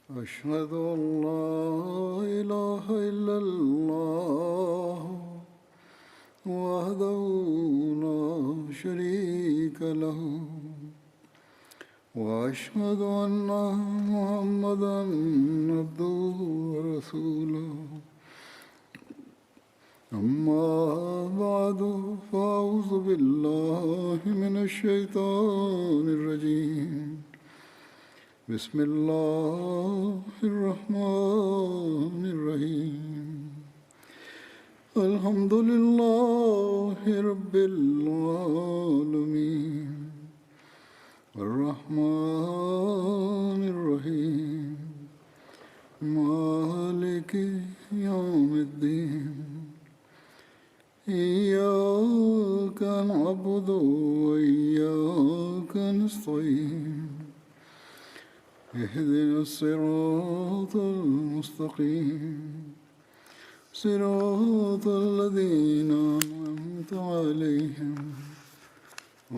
أشهد أن لا إله إلا الله وحده لا شريك له وأشهد أن محمدا عبده ورسوله أما بعد فأعوذ بالله من الشيطان الرجيم بسم الله الرحمن الرحيم الحمد لله رب العالمين الرحمن الرحيم مالك يوم الدين إياك نعبد وإياك نستعين اهدنا الصراط المستقيم صراط الذين أنعمت عليهم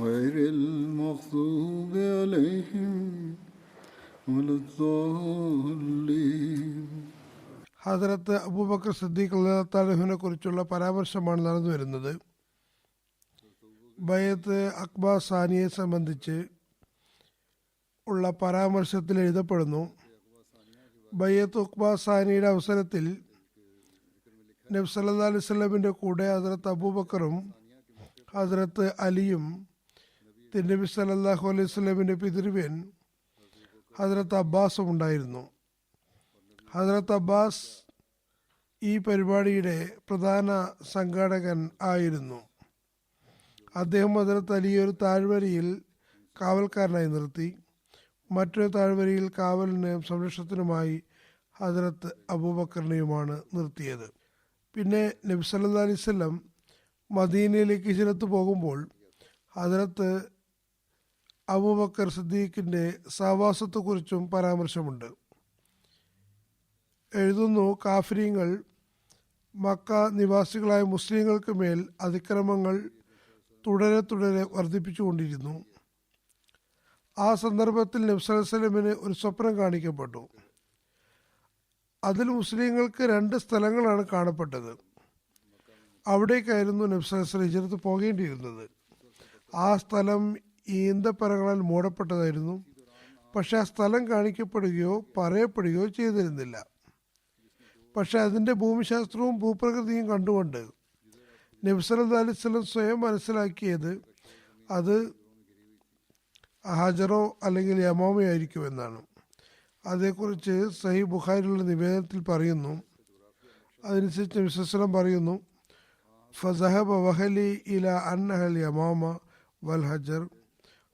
غير المغضوب عليهم ولا الضالين. ഹദരത്ത് അബൂബക്കർ സിദ്ദീഖ് റളിയല്ലാഹുവിനെ കുറിച്ചുള്ള പരാമർശമാണ് നടന്നു വരുന്നത്. ബൈഅത്ത് അഖ്ബ സാനിയെ സംബന്ധിച്ച് ഉള്ള പരാമർശത്തിൽ എഴുതപ്പെടുന്നു, ബൈഅത്ത് അഖ്ബ സാനിയുടെ അവസരത്തിൽ നബി സല്ലല്ലാഹു അലൈഹി വസല്ലമിന്റെ കൂടെ ഹദരത്ത് അബൂബക്കറും ഹദരത്ത് അലിയും നബി സല്ലല്ലാഹു അലൈഹി വസല്ലമിന്റെ പിതൃവ്യൻ ഹദരത്ത് അബ്ബാസും ഉണ്ടായിരുന്നു. ഹദരത്ത് അബ്ബാസ് ഈ പരിപാടിയുടെ പ്രധാന സംഘാടകൻ ആയിരുന്നു. അദ്ദേഹം ഹദരത്ത് അലിയെ ഒരു താഴ്വരയിൽ കാവൽക്കാരനായി നിർത്തി. മറ്റൊരു താഴ്വരയിൽ കാവലിന് സംരക്ഷണത്തിനുമായി ഹദരത്ത് അബൂബക്കറിനെയുമാണ് നിർത്തിയത്. പിന്നെ നബി സല്ലല്ലാഹു അലൈഹി വസല്ലം മദീനയിലേക്ക് ഹിജ്റത്ത് പോകുമ്പോൾ ഹദരത്ത് അബൂബക്കർ സിദ്ദീഖിൻ്റെ സഹവാസത്തെക്കുറിച്ചും പരാമർശമുണ്ട്. എഴുതുന്നു, കാഫിരീങ്ങൾ മക്ക നിവാസികളായ മുസ്ലിങ്ങൾക്ക് മേൽ അതിക്രമങ്ങൾ തുടരെ വർദ്ധിപ്പിച്ചുകൊണ്ടിരുന്നു. ആ സന്ദർഭത്തിൽ നബി സല്ലല്ലാഹു അലൈഹി വസല്ലമിന് ഒരു സ്വപ്നം കാണിക്കപ്പെട്ടു. അതിൽ മുസ്ലിങ്ങൾക്ക് 2 സ്ഥലങ്ങളാണ് കാണപ്പെട്ടത്. അവിടേക്കായിരുന്നു നബി സല്ലല്ലാഹു അലൈഹി വസല്ലം ഹിജ്റത്ത് പോകേണ്ടിയിരുന്നത്. ആ സ്ഥലം ഈന്തപ്പനകളാൽ മൂടപ്പെട്ടതായിരുന്നു. പക്ഷെ ആ സ്ഥലം കാണിക്കപ്പെടുകയോ പറയപ്പെടുകയോ ചെയ്തിരുന്നില്ല. പക്ഷെ അതിൻ്റെ ഭൂമിശാസ്ത്രവും ഭൂപ്രകൃതിയും കണ്ടുകൊണ്ട് നബി സല്ലല്ലാഹു അലൈഹി വസല്ലം സ്വയം മനസ്സിലാക്കിയത് അത് ഹജറോ അല്ലെങ്കിൽ യമാമയോ ആയിരിക്കുമെന്നാണ്. അതേക്കുറിച്ച് സഹീഹ് ബുഖാരിയിലുള്ള നിവേദനത്തിൽ പറയുന്നു. അതനുസരിച്ച് നബി സല്ലല്ലാഹു അലൈഹി വസല്ലം പറയുന്നു, ഫസഹബ വഹലി ഇല അന്നഹൽ യമാമ വൽ ഹജർ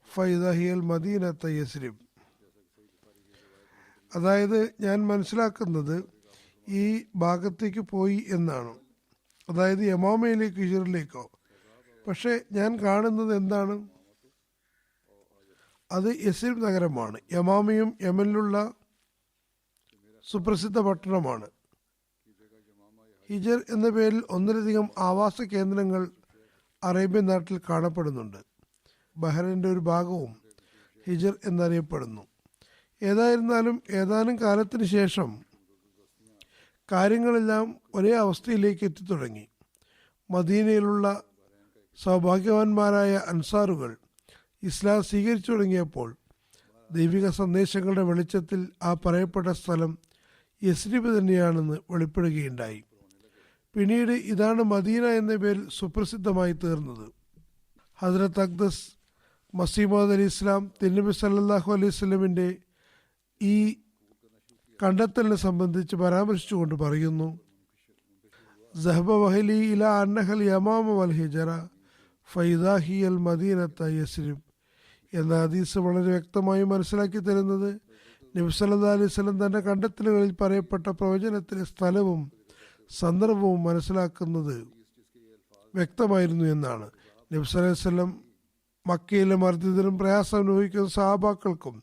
ഫൈദാ ഹിയൽ മദീനത യസ്രിബ്. അതായത് ഞാൻ മനസ്സിലാക്കുന്നത് ഈ ഭാഗത്തേക്ക് പോയി എന്നാണ്, അതായത് യമാമയിലേക്ക് ഹിജ്റിലേക്കോ. പക്ഷെ ഞാൻ കാണുന്നത് എന്താണ്? അത് യസ്രിബ് നഗരമാണ്. യമാമയും യമനിലുള്ള സുപ്രസിദ്ധ പട്ടണമാണ്. ഹിജർ എന്ന പേരിൽ 1-ലധികം ആവാസ കേന്ദ്രങ്ങൾ അറേബ്യൻ നാട്ടിൽ കാണപ്പെടുന്നുണ്ട്. ബഹ്റൈൻ്റെ ഒരു ഭാഗവും ഹിജർ എന്നറിയപ്പെടുന്നു. ഏതായിരുന്നാലും ഏതാനും കാലത്തിന് ശേഷം കാര്യങ്ങളെല്ലാം ഒരേ അവസ്ഥയിലേക്ക് എത്തിത്തുടങ്ങി. മദീനയിലുള്ള സൗഭാഗ്യവാന്മാരായ അൻസാറുകൾ ഇസ്ലാം സ്വീകരിച്ചു തുടങ്ങിയപ്പോൾ ദൈവിക സന്ദേശങ്ങളുടെ വെളിച്ചത്തിൽ ആ പറയപ്പെട്ട സ്ഥലം യസ്രിബ് തന്നെയാണെന്ന് വെളിപ്പെടുകയുണ്ടായി. പിന്നീട് ഇതാണ് മദീന എന്ന പേരിൽ സുപ്രസിദ്ധമായി തീർന്നത്. ഹസ്രത്ത് അഖ്ദസ് മസീഹ് മൗഊദ് അലി ഇസ്ലാം തിരുനബി സല്ലല്ലാഹു അലൈഹി വസല്ലമിൻ്റെ ഈ കണ്ടെത്തലിനെ സംബന്ധിച്ച് പരാമർശിച്ചുകൊണ്ട് പറയുന്നു, സഹബ വഹലി ഇല അന്നഹൽ യമാമ വൽ ഹിജറ ഫൈദാ ഹിയൽ മദീനത യസ്രിബ് എന്ന ഹദീസ് വളരെ വ്യക്തമായി മനസ്സിലാക്കി തരുന്നത് നബി സല്ലല്ലാഹു അലൈഹി വസല്ലം തൻ്റെ കണ്ടെത്തലുകളിൽ പറയപ്പെട്ട പ്രവചനത്തിലെ സ്ഥലവും സന്ദർഭവും മനസ്സിലാക്കുന്നത് വ്യക്തമായിരുന്നു എന്നാണ്. നബി സല്ലല്ലാഹു അലൈഹി വസല്ലം മക്കയിലെ മർദ്ദിതരും പ്രയാസം അനുഭവിക്കുന്ന സഹാബാക്കൾക്കും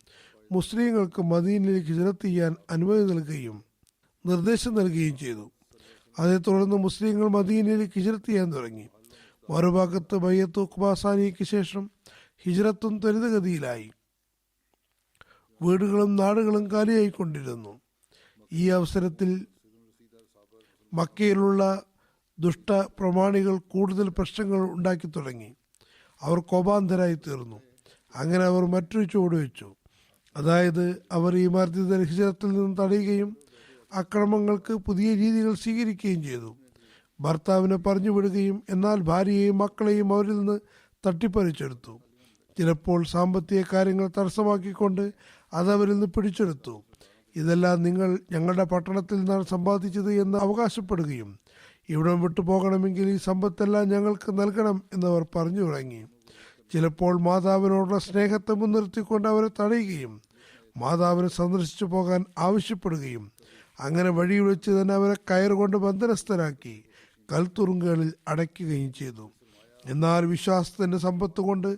മുസ്ലിങ്ങൾക്കും മദീനയിലേക്ക് ഹിജ്റത്ത് ചെയ്യാൻ അനുമതി നൽകുകയും നിർദ്ദേശം നൽകുകയും ചെയ്തു. അതേ തുടർന്ന് മുസ്ലിങ്ങൾ മദീനയിലേക്ക് ഹിജ്റത്ത് ചെയ്യാൻ തുടങ്ങി. മറുഭാഗത്ത് ബൈഅത്ത് ഉഖ്ബ സാനിയയ്ക്ക് ശേഷം ഹിജ്റത്തും ത്വരിതഗതിയിലായി. വീടുകളും നാടുകളും കാലിയായിക്കൊണ്ടിരുന്നു. ഈ അവസരത്തിൽ മക്കയിലുള്ള ദുഷ്ട പ്രമാണികൾ കൂടുതൽ പ്രശ്നങ്ങൾ ഉണ്ടാക്കി തുടങ്ങി. അവർ കോപാന്തരായി തീർന്നു. അങ്ങനെ അവർ മറ്റൊരു ചുവട് വെച്ചു. അതായത് അവർ ഈ മർദ്ദിത ഹിജ്റത്തിൽ നിന്ന് തടയുകയും അക്രമങ്ങൾക്ക് പുതിയ രീതികൾ സ്വീകരിക്കുകയും ചെയ്തു. ഭർത്താവിനെ പറഞ്ഞു വിടുകയും എന്നാൽ ഭാര്യയെയും മക്കളെയും അവരിൽ നിന്ന് തട്ടിപ്പറിച്ചെടുത്തു. ചിലപ്പോൾ സാമ്പത്തിക കാര്യങ്ങൾ തടസ്സമാക്കിക്കൊണ്ട് അതവരിൽ നിന്ന് പിടിച്ചെടുത്തു. ഇതെല്ലാം നിങ്ങൾ ഞങ്ങളുടെ പട്ടണത്തിൽ നിന്നാണ് സമ്പാദിച്ചത് എന്ന് അവകാശപ്പെടുകയും ഇവിടം വിട്ടു പോകണമെങ്കിൽ ഈ സമ്പത്തെല്ലാം ഞങ്ങൾക്ക് നൽകണം എന്നവർ പറഞ്ഞു തുടങ്ങി. ചിലപ്പോൾ മാതാവിനോടുള്ള സ്നേഹത്തെ മുൻനിർത്തിക്കൊണ്ട് അവരെ തടയുകയും മാതാവിനെ സന്ദർശിച്ചു പോകാൻ ആവശ്യപ്പെടുകയും അങ്ങനെ വഴിയിൽ വെച്ച് തന്നെ അവരെ കയറുകൊണ്ട് ബന്ധനസ്ഥരാക്കി കൽത്തുറുങ്കുകളിൽ അടയ്ക്കുകയും ചെയ്തു. എന്നാൽ വിശ്വാസത്തിന്റെ സമ്പത്ത് കൊണ്ട്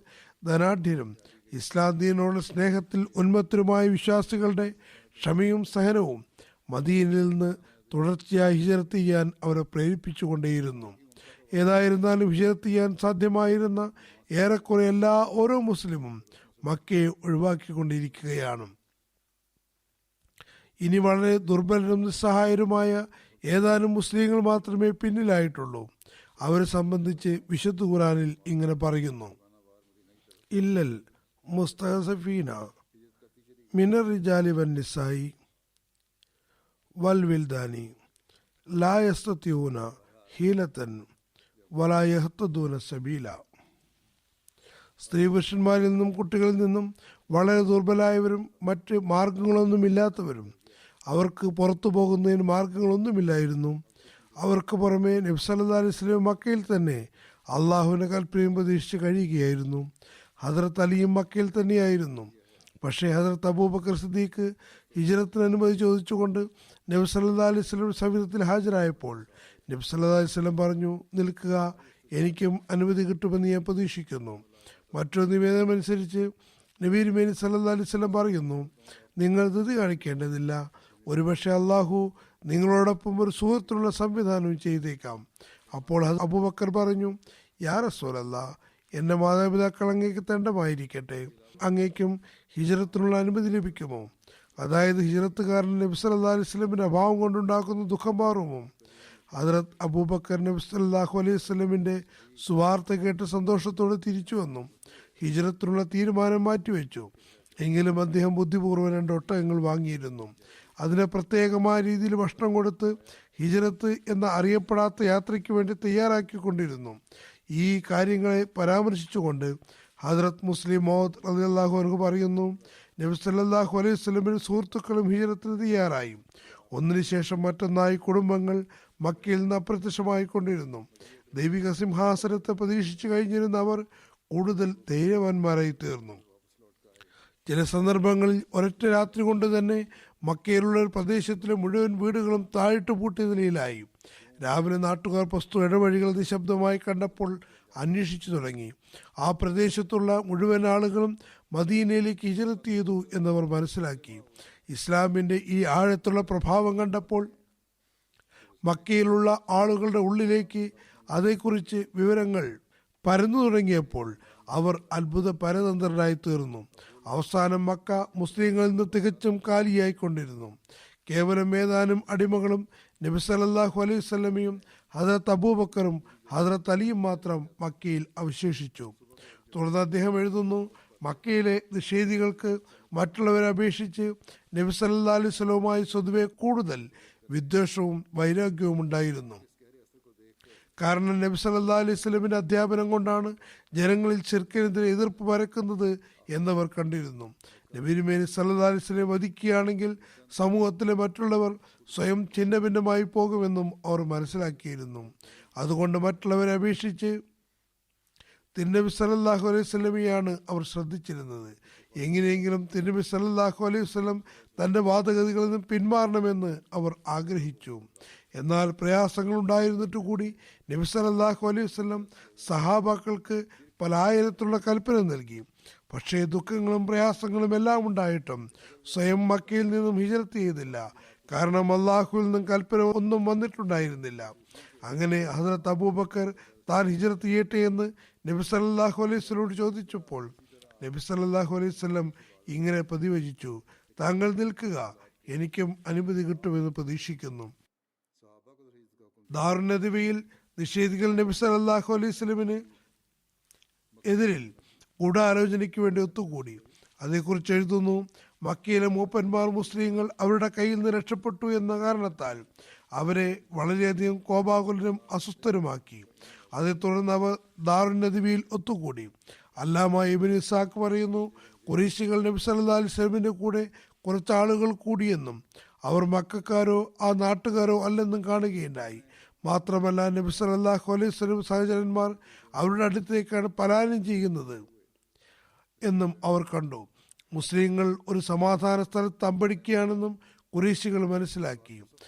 ധനാഢ്യരും ഇസ്ലാം ദീനിനോടുള്ള സ്നേഹത്തിൽ ഉന്മത്തരുമായ വിശ്വാസികളുടെ ക്ഷമയും സഹനവും മദീനയിൽ നിന്ന് തുടർച്ചയായി ഹിജ്റത്ത് ചെയ്യാൻ അവരെ പ്രേരിപ്പിച്ചുകൊണ്ടേയിരുന്നു. ഏതായിരുന്നാലും ഹിജ്റത്ത് ചെയ്യാൻ സാധ്യമായിരുന്ന ഏറെക്കുറെ ഓരോ മുസ്ലിമും മക്കയെ ഒഴിവാക്കിക്കൊണ്ടിരിക്കുകയാണ്. ഇനി വളരെ ദുർബലരും നിസ്സഹായരുമായ ഏതാനും മുസ്ലിങ്ങൾ മാത്രമേ പിന്നിലായിട്ടുള്ളൂ. അവരെ സംബന്ധിച്ച് വിശുദ്ധ ഖുർആനിൽ ഇങ്ങനെ പറയുന്നു: ഇല്ലൽ മുസ്തഹസഫീന മിനർ റിജാലി വന്നിസായി വൽ വിൽദാനി ലാ യസ്തതിഊന ഹീലതൻ വലാ യഹ്തദൂന സബീല. സ്ത്രീ പുരുഷന്മാരിൽ നിന്നും കുട്ടികളിൽ നിന്നും വളരെ ദുർബലായവരും മറ്റ് മാർഗങ്ങളൊന്നുമില്ലാത്തവരും അവർക്ക് പുറത്തു പോകുന്നതിന് മാർഗങ്ങളൊന്നുമില്ലായിരുന്നു. അവർക്ക് പുറമെ നബി സല്ലല്ലാഹു അലൈഹി വസല്ലം മക്കയിൽ തന്നെ അള്ളാഹുവിൻ്റെ കൽപ്പനയും പ്രതീക്ഷിച്ച് കഴിയുകയായിരുന്നു. ഹദ്റത്ത് അലിയും മക്കയിൽ തന്നെയായിരുന്നു. പക്ഷേ ഹദ്റത്ത് അബൂബക്കർ സിദ്ദീഖ് ഹിജ്റത്തിന് അനുമതി ചോദിച്ചുകൊണ്ട് നബി സല്ലല്ലാഹു അലൈഹി വസല്ലം സവിധത്തിൽ ഹാജരായപ്പോൾ നബി സല്ലല്ലാഹു അലൈഹി വസല്ലം പറഞ്ഞു: നിൽക്കുക, എനിക്കും അനുമതി കിട്ടുമെന്ന് ഞാൻ പ്രതീക്ഷിക്കുന്നു. മറ്റൊരു നിവേദനമനുസരിച്ച് നബി തിരുമേനി സല്ലല്ലാഹു അലൈഹി വസല്ലം പറയുന്നു: നിങ്ങൾ ധൃതി കാണിക്കേണ്ടതില്ല. ഒരുപക്ഷെ അള്ളാഹു നിങ്ങളോടൊപ്പം ഒരു സുഹൃത്തുള്ള സംവിധാനവും ചെയ്തേക്കാം. അപ്പോൾ അബൂബക്കർ പറഞ്ഞു: യാ റസൂലല്ലാഹ്, എൻ്റെ മാതാപിതാക്കൾ അങ്ങേക്ക് തണ്ടമായിരിക്കട്ടെ. അങ്ങേക്കും ഹിജ്റത്തിനുള്ള അനുമതി ലഭിക്കുമോ? അതായത് ഹിജ്റത്തുകാരൻ നബി സല്ലല്ലാഹു അലൈഹി വസല്ലമിൻ്റെ അഭാവം കൊണ്ടുണ്ടാക്കുന്ന ദുഃഖം മാറുമോ? ഹദ്റത്ത് അബൂബക്കർ നബി സല്ലല്ലാഹു അലൈഹി വസല്ലമിൻ്റെ സുവാർത്ത കേട്ട് സന്തോഷത്തോടെ തിരിച്ചു വന്നു. ഹിജ്റത്തിനുള്ള തീരുമാനം മാറ്റിവെച്ചു. എങ്കിലും അദ്ദേഹം ബുദ്ധിപൂർവ്വം 2 ഒട്ടകങ്ങൾ വാങ്ങിയിരുന്നു. അതിനെ പ്രത്യേകമായ രീതിയിൽ ഭക്ഷണം കൊടുത്ത് ഹിജ്റത്ത് എന്ന അറിയപ്പെടാത്ത യാത്രയ്ക്ക് വേണ്ടി തയ്യാറാക്കിക്കൊണ്ടിരുന്നു. ഈ കാര്യങ്ങളെ പരാമർശിച്ചുകൊണ്ട് ഹദ്റത്ത് മുസ്ലിം മൗദ് റളിയല്ലാഹു അൻഹു പറയുന്നു: നബി സല്ലല്ലാഹു അലൈഹി വസല്ലമിന്റെ സുഹൃത്തുക്കളും ഹിജ്റത്തിന് തയ്യാറായി. ഒന്നിനു ശേഷം മറ്റൊന്നായി കുടുംബങ്ങൾ മക്കയിൽ നിന്ന് അപ്രത്യക്ഷമായിക്കൊണ്ടിരുന്നു. ദൈവിക സിംഹാസനത്തെ പ്രതീക്ഷിച്ചു കഴിഞ്ഞിരുന്ന അവർ കൂടുതൽ ധൈര്യവാന്മാരായി തീർന്നു. ചില സന്ദർഭങ്ങളിൽ ഒരൊറ്റ രാത്രി കൊണ്ട് തന്നെ മക്കയിലുള്ള ഒരു പ്രദേശത്തിലെ മുഴുവൻ വീടുകളും താഴിട്ട് പൂട്ടിയ നിലയിലായി. രാവിലെ നാട്ടുകാർ വസ്തു ഇടവഴികൾ നിശബ്ദമായി കണ്ടപ്പോൾ അന്വേഷിച്ചു തുടങ്ങി. ആ പ്രദേശത്തുള്ള മുഴുവൻ ആളുകളും മദീനയിലേക്ക് ഹിജ്റത്ത് ചെയ്തു എന്നവർ മനസ്സിലാക്കി. ഇസ്ലാമിൻ്റെ ഈ ആഴത്തുള്ള പ്രഭാവം കണ്ടപ്പോൾ മക്കയിലുള്ള ആളുകളുടെ ഉള്ളിലേക്ക് അതേക്കുറിച്ച് വിവരങ്ങൾ പരന്നു തുടങ്ങിയപ്പോൾ അവർ അത്ഭുത പരതന്ത്രരായി തീർന്നു. അവസാനം മക്ക മുസ്ലിങ്ങളിൽ നിന്ന് തികച്ചും കാലിയായിക്കൊണ്ടിരുന്നു. കേവലം ഏതാനും അടിമകളും നബി സല്ലല്ലാഹു അലൈഹി വസല്ലമയും ഹദ്റത്ത് അബൂബക്കറും ഹദ്റത്ത് അലിയും മാത്രം മക്കയിൽ അവശേഷിച്ചു. തുടർന്ന് അദ്ദേഹം എഴുതുന്നു: മക്കയിലെ നിഷേധികൾക്ക് മറ്റുള്ളവരെ അപേക്ഷിച്ച് നബി സല്ലല്ലാഹു അലൈഹി വസല്ലമയുമായി സ്വതവേ കൂടുതൽ വിദ്വേഷവും വൈരാഗ്യവും ഉണ്ടായിരുന്നു. കാരണം നബി സല്ലല്ലാഹു അലൈഹി വസല്ലമിന്റെ അധ്യാപനം കൊണ്ടാണ് ജനങ്ങളിൽ ശിർക്കിനെതിരെ എതിർപ്പ് പരക്കുന്നത് എന്നവർ കണ്ടിരുന്നു. നബി തിരുമേനി സല്ലല്ലാഹു അലൈഹി വസല്ലം വധിക്കുകയാണെങ്കിൽ സമൂഹത്തിലെ മറ്റുള്ളവർ സ്വയം ഛിന്നഭിന്നമായി പോകുമെന്നും അവർ മനസ്സിലാക്കിയിരുന്നു. അതുകൊണ്ട് മറ്റുള്ളവരെ അപേക്ഷിച്ച് തിരുനബി സല്ലല്ലാഹു അലൈഹി വസല്ലമയാണ് അവർ ശ്രദ്ധിച്ചിരുന്നത്. എങ്ങനെയെങ്കിലും തിരുനബി സല്ലല്ലാഹു അലൈഹി വസല്ലം തൻ്റെ വാദഗതികളിൽ നിന്നും പിന്മാറണമെന്ന് അവർ ആഗ്രഹിച്ചു. എന്നാൽ പ്രയാസങ്ങൾ ഉണ്ടായിരുന്നിട്ട് കൂടി നബി സല്ലല്ലാഹു അലൈഹി വസല്ലം സഹാബാക്കൾക്ക് പലായനത്തിലുള്ള കൽപ്പന നൽകി. പക്ഷേ ദുഃഖങ്ങളും പ്രയാസങ്ങളും എല്ലാം ഉണ്ടായിട്ടും സ്വയം മക്കയിൽ നിന്നും ഹിജ്റത്ത് ചെയ്തില്ല. കാരണം അള്ളാഹുവിൽ നിന്നും കൽപ്പന ഒന്നും വന്നിട്ടുണ്ടായിരുന്നില്ല. അങ്ങനെ ഹദ്റത്ത് അബൂബക്കർ താൻ ഹിജ്റത്ത് ചെയ്യട്ടെ എന്ന് നബി സല്ലല്ലാഹു അലൈഹി വസല്ലമയോട് ചോദിച്ചപ്പോൾ നബി സല്ലല്ലാഹു അലൈഹി വസല്ലം ഇങ്ങനെ പ്രതിവചിച്ചു: താങ്കൾ നിൽക്കുക, എനിക്കും അനുമതി കിട്ടുമെന്ന് പ്രതീക്ഷിക്കുന്നു. ദാറുന്നദവിയിൽ നിഷേധികൾ നബി സല്ലല്ലാഹു അലൈഹി വസല്ലമിന് എതിരിൽ ഗൂഢാലോചനയ്ക്ക് വേണ്ടി ഒത്തുകൂടി. അതേക്കുറിച്ച് എഴുതുന്നു: മക്കയിലെ മൂപ്പന്മാർ മുസ്ലിങ്ങൾ അവരുടെ കയ്യിൽ നിന്ന് രക്ഷപ്പെട്ടു എന്ന കാരണത്താൽ അവരെ വളരെയധികം കോപാകുലരും അസ്വസ്ഥരുമാക്കി. അതേ തുടർന്ന് അവർ ദാറുന്നദവിയിൽ ഒത്തുകൂടി. അല്ലാമ ഇബ്നു ഇസ്ഹാഖ് പറയുന്നു, ഖുറൈശികൾ നബി സല്ലല്ലാഹു അലൈഹി വസല്ലമിന്റെ കൂടെ കുറച്ചാളുകൾ കൂടിയെന്നും അവർ മക്കക്കാരോ ആ നാട്ടുകാരോ അല്ലെന്നും കാണുകയുണ്ടായി. മാത്രമല്ല നബി സല്ലല്ലാഹു അലൈഹി വസല്ലം സഹചരന്മാർ അവരുടെ അടുത്തേക്കാണ് പലായനം ചെയ്യുന്നത് എന്നും അവർ കണ്ടു. മുസ്ലിങ്ങൾ ഒരു സമാധാന സ്ഥലത്ത് തമ്പടിക്കുകയാണെന്നും ഖുറൈശികൾ മനസ്സിലാക്കി.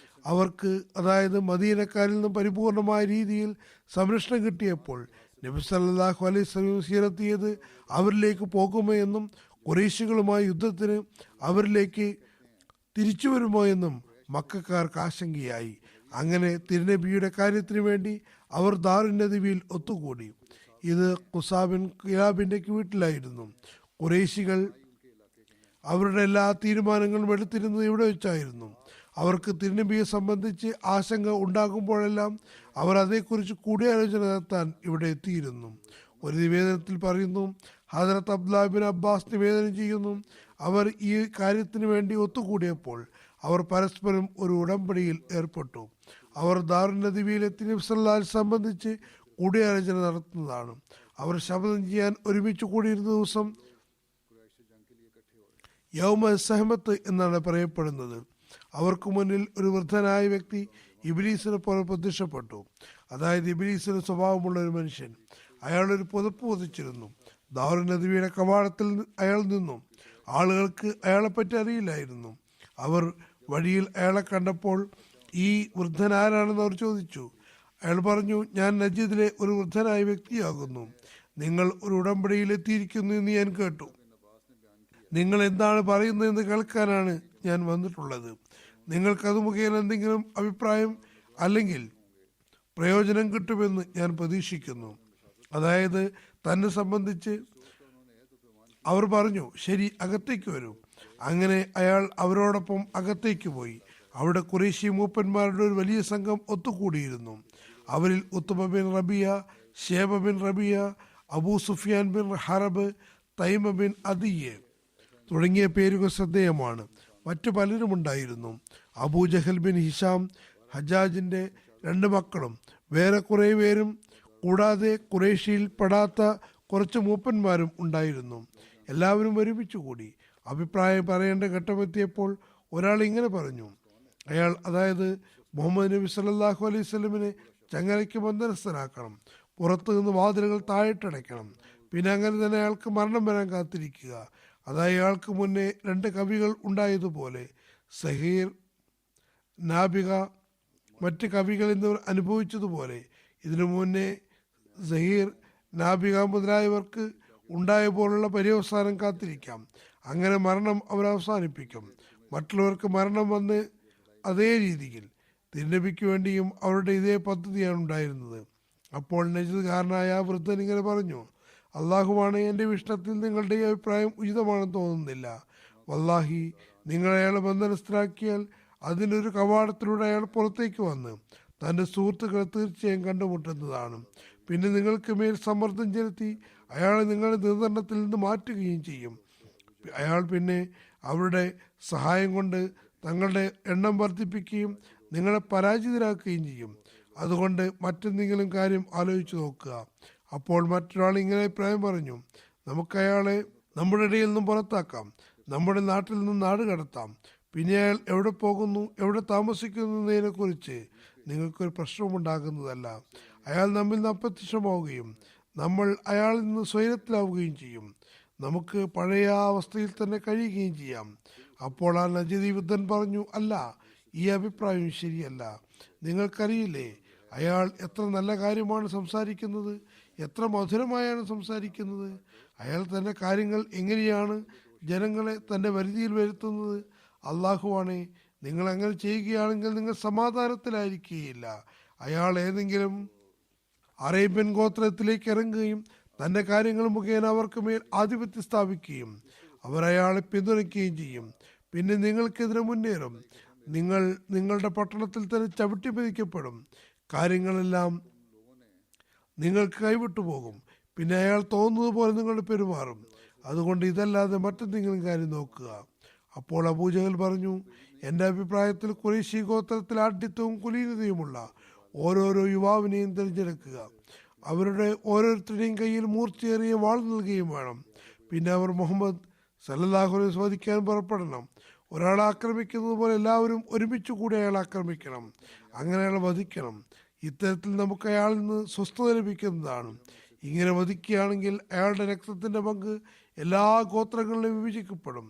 അവർക്ക്, അതായത് മദീനക്കാരിൽ നിന്നും പരിപൂർണമായ രീതിയിൽ സംരക്ഷണം കിട്ടിയപ്പോൾ നബി സല്ലല്ലാഹു അലൈഹി വസല്ലം സീറത്തിയത് അവരിലേക്ക് പോകുമോ എന്നും ഖുറൈശികളുമായി യുദ്ധത്തിന് അവരിലേക്ക് തിരിച്ചു വരുമോ എന്നും മക്കക്കാർക്ക് ആശങ്കയായി. അങ്ങനെ തിരുനബിയുടെ കാര്യത്തിന് വേണ്ടി അവർ ദാറുന്നദവിയിൽ ഒത്തുകൂടി. ഇത് ഖുസാ ബിൻ കിലാബിന്റെ വീട്ടിലായിരുന്നു. ഖുറൈശികൾ അവരുടെ എല്ലാ തീരുമാനങ്ങളും എടുത്തിരുന്നത് ഇവിടെ വെച്ചായിരുന്നു. അവർക്ക് തിരുനബിയെ സംബന്ധിച്ച് ആശങ്ക ഉണ്ടാകുമ്പോഴെല്ലാം അവർ അതേക്കുറിച്ച് കൂടിയാലോചന നടത്താൻ ഇവിടെ എത്തിയിരുന്നു. ഒരു നിവേദനത്തിൽ പറയുന്നു, ഹദരത്ത് അബ്ദുല്ലാഹ് ബിൻ അബ്ബാസ് നിവേദനം ചെയ്യുന്നു, അവർ ഈ കാര്യത്തിന് വേണ്ടി ഒത്തുകൂടിയപ്പോൾ അവർ പരസ്പരം ഒരു ഉടമ്പടിയിൽ ഏർപ്പെട്ടു. അവർ ദാറുന്നദവിയിലെത്തി നബി സല്ലല്ലാഹു അലൈഹി വസല്ലം സംബന്ധിച്ച് കൂടിയാലോചന നടത്തുന്നതാണ്. അവർ ശപഥം ചെയ്യാൻ ഒരുമിച്ച് കൂടിയിരുന്ന ദിവസം യൗമ സഹമത്ത് എന്നാണ് പറയപ്പെടുന്നത്. അവർക്ക് മുന്നിൽ ഒരു വൃദ്ധനായ വ്യക്തി ഇബ്ലീസിനെ പോലെ പ്രത്യക്ഷപ്പെട്ടു. അതായത് ഇബ്ലീസിന് സ്വഭാവമുള്ള ഒരു മനുഷ്യൻ. അയാളൊരു പുതപ്പ് പൊതിച്ചിരുന്നു. ദാറുന്നദവിയുടെ കവാടത്തിൽ അയാൾ നിന്നു. ആളുകൾക്ക് അയാളെപ്പറ്റി അറിയില്ലായിരുന്നു. അവർ വഴിയിൽ അയാളെ കണ്ടപ്പോൾ ഈ വൃദ്ധൻ ആരാണെന്ന് അവർ ചോദിച്ചു. അയാൾ പറഞ്ഞു, ഞാൻ നജീദിലെ ഒരു വൃദ്ധനായ വ്യക്തിയാകുന്നു. നിങ്ങൾ ഒരു ഉടമ്പടിയിൽ എത്തിയിരിക്കുന്നു എന്ന് ഞാൻ കേട്ടു. നിങ്ങൾ എന്താണ് പറയുന്നതെന്ന് കേൾക്കാനാണ് ഞാൻ വന്നിട്ടുള്ളത്. നിങ്ങൾക്കത് മുഖേന എന്തെങ്കിലും അഭിപ്രായം അല്ലെങ്കിൽ പ്രയോജനം കിട്ടുമെന്ന് ഞാൻ പ്രതീക്ഷിക്കുന്നു. അതായത് തന്നെ സംബന്ധിച്ച് അവർ പറഞ്ഞു, ശരി, അകത്തേക്ക് വരൂ. അങ്ങനെ അയാൾ അവരോടൊപ്പം അകത്തേക്ക് പോയി. അവിടെ ഖുറൈശി മൂപ്പന്മാരുടെ ഒരു വലിയ സംഘം ഒത്തുകൂടിയിരുന്നു. അവരിൽ Utbah bin Rabiah, Shaybah bin Rabiah, Abu Sufyan bin Harb, Tuaymah bin അദിയെ തുടങ്ങിയ പേരുകൾ ശ്രദ്ധേയമാണ്. മറ്റു പലരും ഉണ്ടായിരുന്നു. അബൂജഹൽ ബിൻ ഹിഷാം, ഹജ്ജാജിന്റെ 2 മക്കളും വേറെ കുറേ പേരും കൂടാതെ ഖുറൈശിയിൽ പെടാത്ത കുറച്ച് മൂപ്പന്മാരും ഉണ്ടായിരുന്നു. എല്ലാവരും ഒരുമിച്ച് കൂടി. അഭിപ്രായം പറയേണ്ട ഘട്ടമെത്തിയപ്പോൾ ഒരാൾ ഇങ്ങനെ പറഞ്ഞു. അയാൾ, അതായത് മുഹമ്മദ് നബി സല്ലല്ലാഹു അലൈഹി വസല്ലമിനെ ചങ്ങലയ്ക്ക് ബന്ധനസ്ഥനാക്കണം, പുറത്തു നിന്ന് വാതിലുകൾ താഴിട്ടടയ്ക്കണം, പിന്നെ അങ്ങനെ തന്നെ അയാൾക്ക് മരണം വരാൻ കാത്തിരിക്കുക. അതായത് അയാൾക്ക് മുന്നേ 2 കവികൾ ഉണ്ടായതുപോലെ സഹീർ, നാബിക, മറ്റ് കവികൾ എന്നിവർ അനുഭവിച്ചതുപോലെ ഇതിനു മുന്നേ സഹീർ, നാബിക മുതലായവർക്ക് ഉണ്ടായ പോലുള്ള പര്യവസാനം കാത്തിരിക്കാം. അങ്ങനെ മരണം അവർ അവസാനിപ്പിക്കും. മറ്റുള്ളവർക്ക് മരണം വന്ന് അതേ രീതിയിൽ തിരുനബിക്ക് വേണ്ടിയും അവരുടെ ഇതേ പദ്ധതിയാണ് ഉണ്ടായിരുന്നത്. അപ്പോൾ നജീദ്കാരനായ ആ വൃദ്ധൻ ഇങ്ങനെ പറഞ്ഞു, അള്ളാഹുവാണ്, എൻ്റെ വീക്ഷണത്തിൽ നിങ്ങളുടെ ഈ അഭിപ്രായം ഉചിതമാണെന്ന് തോന്നുന്നില്ല. വല്ലാഹി, നിങ്ങൾ അയാളെ ബന്ധനസ്ഥരാക്കിയാൽ അതിനൊരു കവാടത്തിലൂടെ അയാൾ പുറത്തേക്ക് വന്ന് തൻ്റെ സുഹൃത്തുക്കളെ തീർച്ചയായും കണ്ടുമുട്ടുന്നതാണ്. പിന്നെ നിങ്ങൾക്ക് മേൽ സമ്മർദ്ദം ചെലുത്തി അയാളെ നിങ്ങളുടെ നിയന്ത്രണത്തിൽ നിന്ന് മാറ്റുകയും ചെയ്യും. അയാൾ പിന്നെ അവരുടെ സഹായം കൊണ്ട് തങ്ങളുടെ എണ്ണം വർദ്ധിപ്പിക്കുകയും നിങ്ങളെ പരാജിതരാക്കുകയും ചെയ്യും. അതുകൊണ്ട് മറ്റെന്തെങ്കിലും കാര്യം ആലോചിച്ച് നോക്കുക. അപ്പോൾ മറ്റൊരാൾ ഇങ്ങനെ അഭിപ്രായം പറഞ്ഞു, നമുക്ക് അയാളെ നമ്മുടെ ഇടയിൽ നിന്നും പുറത്താക്കാം, നമ്മുടെ നാട്ടിൽ നിന്നും നാട് കടത്താം. പിന്നെ അയാൾ എവിടെ പോകുന്നു, എവിടെ താമസിക്കുന്നു എന്നതിനെക്കുറിച്ച് നിങ്ങൾക്കൊരു പ്രശ്നവും ഉണ്ടാകുന്നതല്ല. അയാൾ നമ്മിൽ നിന്ന് അപ്രത്യക്ഷമാവുകയും നമ്മൾ അയാളിൽ നിന്ന് സ്വൈരത്തിലാവുകയും ചെയ്യും. നമുക്ക് പഴയ അവസ്ഥയിൽ തന്നെ കഴിയുകയും ചെയ്യാം. അപ്പോൾ ആ നജദി വൃദ്ധൻ പറഞ്ഞു, അല്ല, ഈ അഭിപ്രായം ശരിയല്ല. നിങ്ങൾക്കറിയില്ലേ അയാൾ എത്ര നല്ല കാര്യമാണ് സംസാരിക്കുന്നത്, എത്ര മധുരമായാണ് സംസാരിക്കുന്നത്. അയാൾ തൻ്റെ കാര്യങ്ങൾ എങ്ങനെയാണ് ജനങ്ങളെ തൻ്റെ പരിധിയിൽ വരുത്തുന്നത്. അള്ളാഹുവാണേ, നിങ്ങൾ അങ്ങനെ ചെയ്യുകയാണെങ്കിൽ നിങ്ങൾ സമാധാനത്തിലായിരിക്കുകയില്ല. അയാൾ ഏതെങ്കിലും അറേബ്യൻ ഗോത്രത്തിലേക്ക് ഇറങ്ങുകയും തൻ്റെ കാര്യങ്ങൾ മുഖേന അവർക്ക് മേൽ ആധിപത്യം സ്ഥാപിക്കുകയും അവർ അയാളെ പിന്തുണയ്ക്കുകയും ചെയ്യും. പിന്നെ നിങ്ങൾക്കെതിരെ മുന്നേറും. നിങ്ങൾ നിങ്ങളുടെ പട്ടണത്തിൽ തന്നെ ചവിട്ടി മെതിക്കപ്പെടും. കാര്യങ്ങളെല്ലാം നിങ്ങൾക്ക് കൈവിട്ടു പോകും. പിന്നെ അയാൾ തോന്നുന്നത് പോലെ നിങ്ങൾ പെരുമാറും. അതുകൊണ്ട് ഇതല്ലാതെ മറ്റെന്തെങ്കിലും കാര്യം നോക്കുക. അപ്പോൾ അബൂജഹൽ പറഞ്ഞു, എൻ്റെ അഭിപ്രായത്തിൽ ഖുറൈശി ഗോത്രത്തിൽ ആഢ്യത്വവും കുലീനതയുമുള്ള ഓരോരോ യുവാവിനെയും തിരഞ്ഞെടുക്കുക. അവരുടെ ഓരോരുത്തരുടെയും കയ്യിൽ മൂർച്ചയേറിയ വാൾ നൽകുകയും വേണം. പിന്നെ അവർ മുഹമ്മദ് സല്ലല്ലാഹു അലൈഹി വസല്ലം വധിക്കാൻ പുറപ്പെടണം. ഒരാളെ ആക്രമിക്കുന്നത് പോലെ എല്ലാവരും ഒരുമിച്ച് കൂടി അയാളെ ആക്രമിക്കണം. അങ്ങനെ അയാളെ വധിക്കണം. ഇത്തരത്തിൽ നമുക്ക് അയാളിൽ നിന്ന് സ്വസ്ഥത ലഭിക്കുന്നതാണ്. ഇങ്ങനെ വധിക്കുകയാണെങ്കിൽ അയാളുടെ രക്തത്തിൻ്റെ പങ്ക് എല്ലാ ഗോത്രങ്ങളിലും വിഭജിക്കപ്പെടും.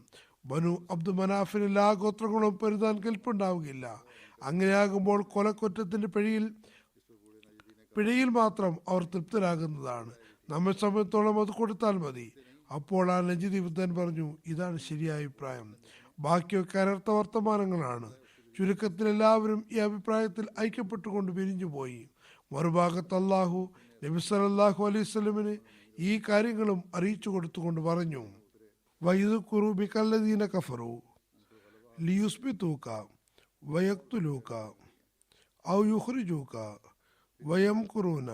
ബനു അബ്ദു മനാഫിന് എല്ലാ ഗോത്രങ്ങളും പൊരുതാൻ കെൽപ്പുണ്ടാവുകയില്ല. അങ്ങനെയാകുമ്പോൾ കൊലക്കുറ്റത്തിൻ്റെ പിഴയിൽ മാത്രം അവർ തൃപ്തരാകുന്നതാണ്. നമ്മെ സമയത്തോളം അത് കൊടുത്താൽ മതി. അപ്പോൾ ആ നജിദ് വൃദ്ധൻ പറഞ്ഞു, ഇതാണ് ശരിയായ അഭിപ്രായം. ബാക്കിയൊക്കെ അനർത്ഥ വർത്തമാനങ്ങളാണ്. ചുരുക്കത്തിൽ എല്ലാവരും ഈ അഭിപ്രായത്തിൽ ഐക്യപ്പെട്ടുകൊണ്ട് പിരിഞ്ഞുപോയി. മറുഭാഗത്ത് അള്ളാഹു നബി സല്ലല്ലാഹു അലൈഹി വസല്ലമിന് ഈ കാര്യങ്ങളും അറിയിച്ചു കൊടുത്തുകൊണ്ട് പറഞ്ഞു, വയദ്കുറു ബികല്ലദീന കഫറു ലിയുസ്ബിതൂക വയഖ്തുലൂക ഔ യുഖ്രിജൂക വയംകുറൂന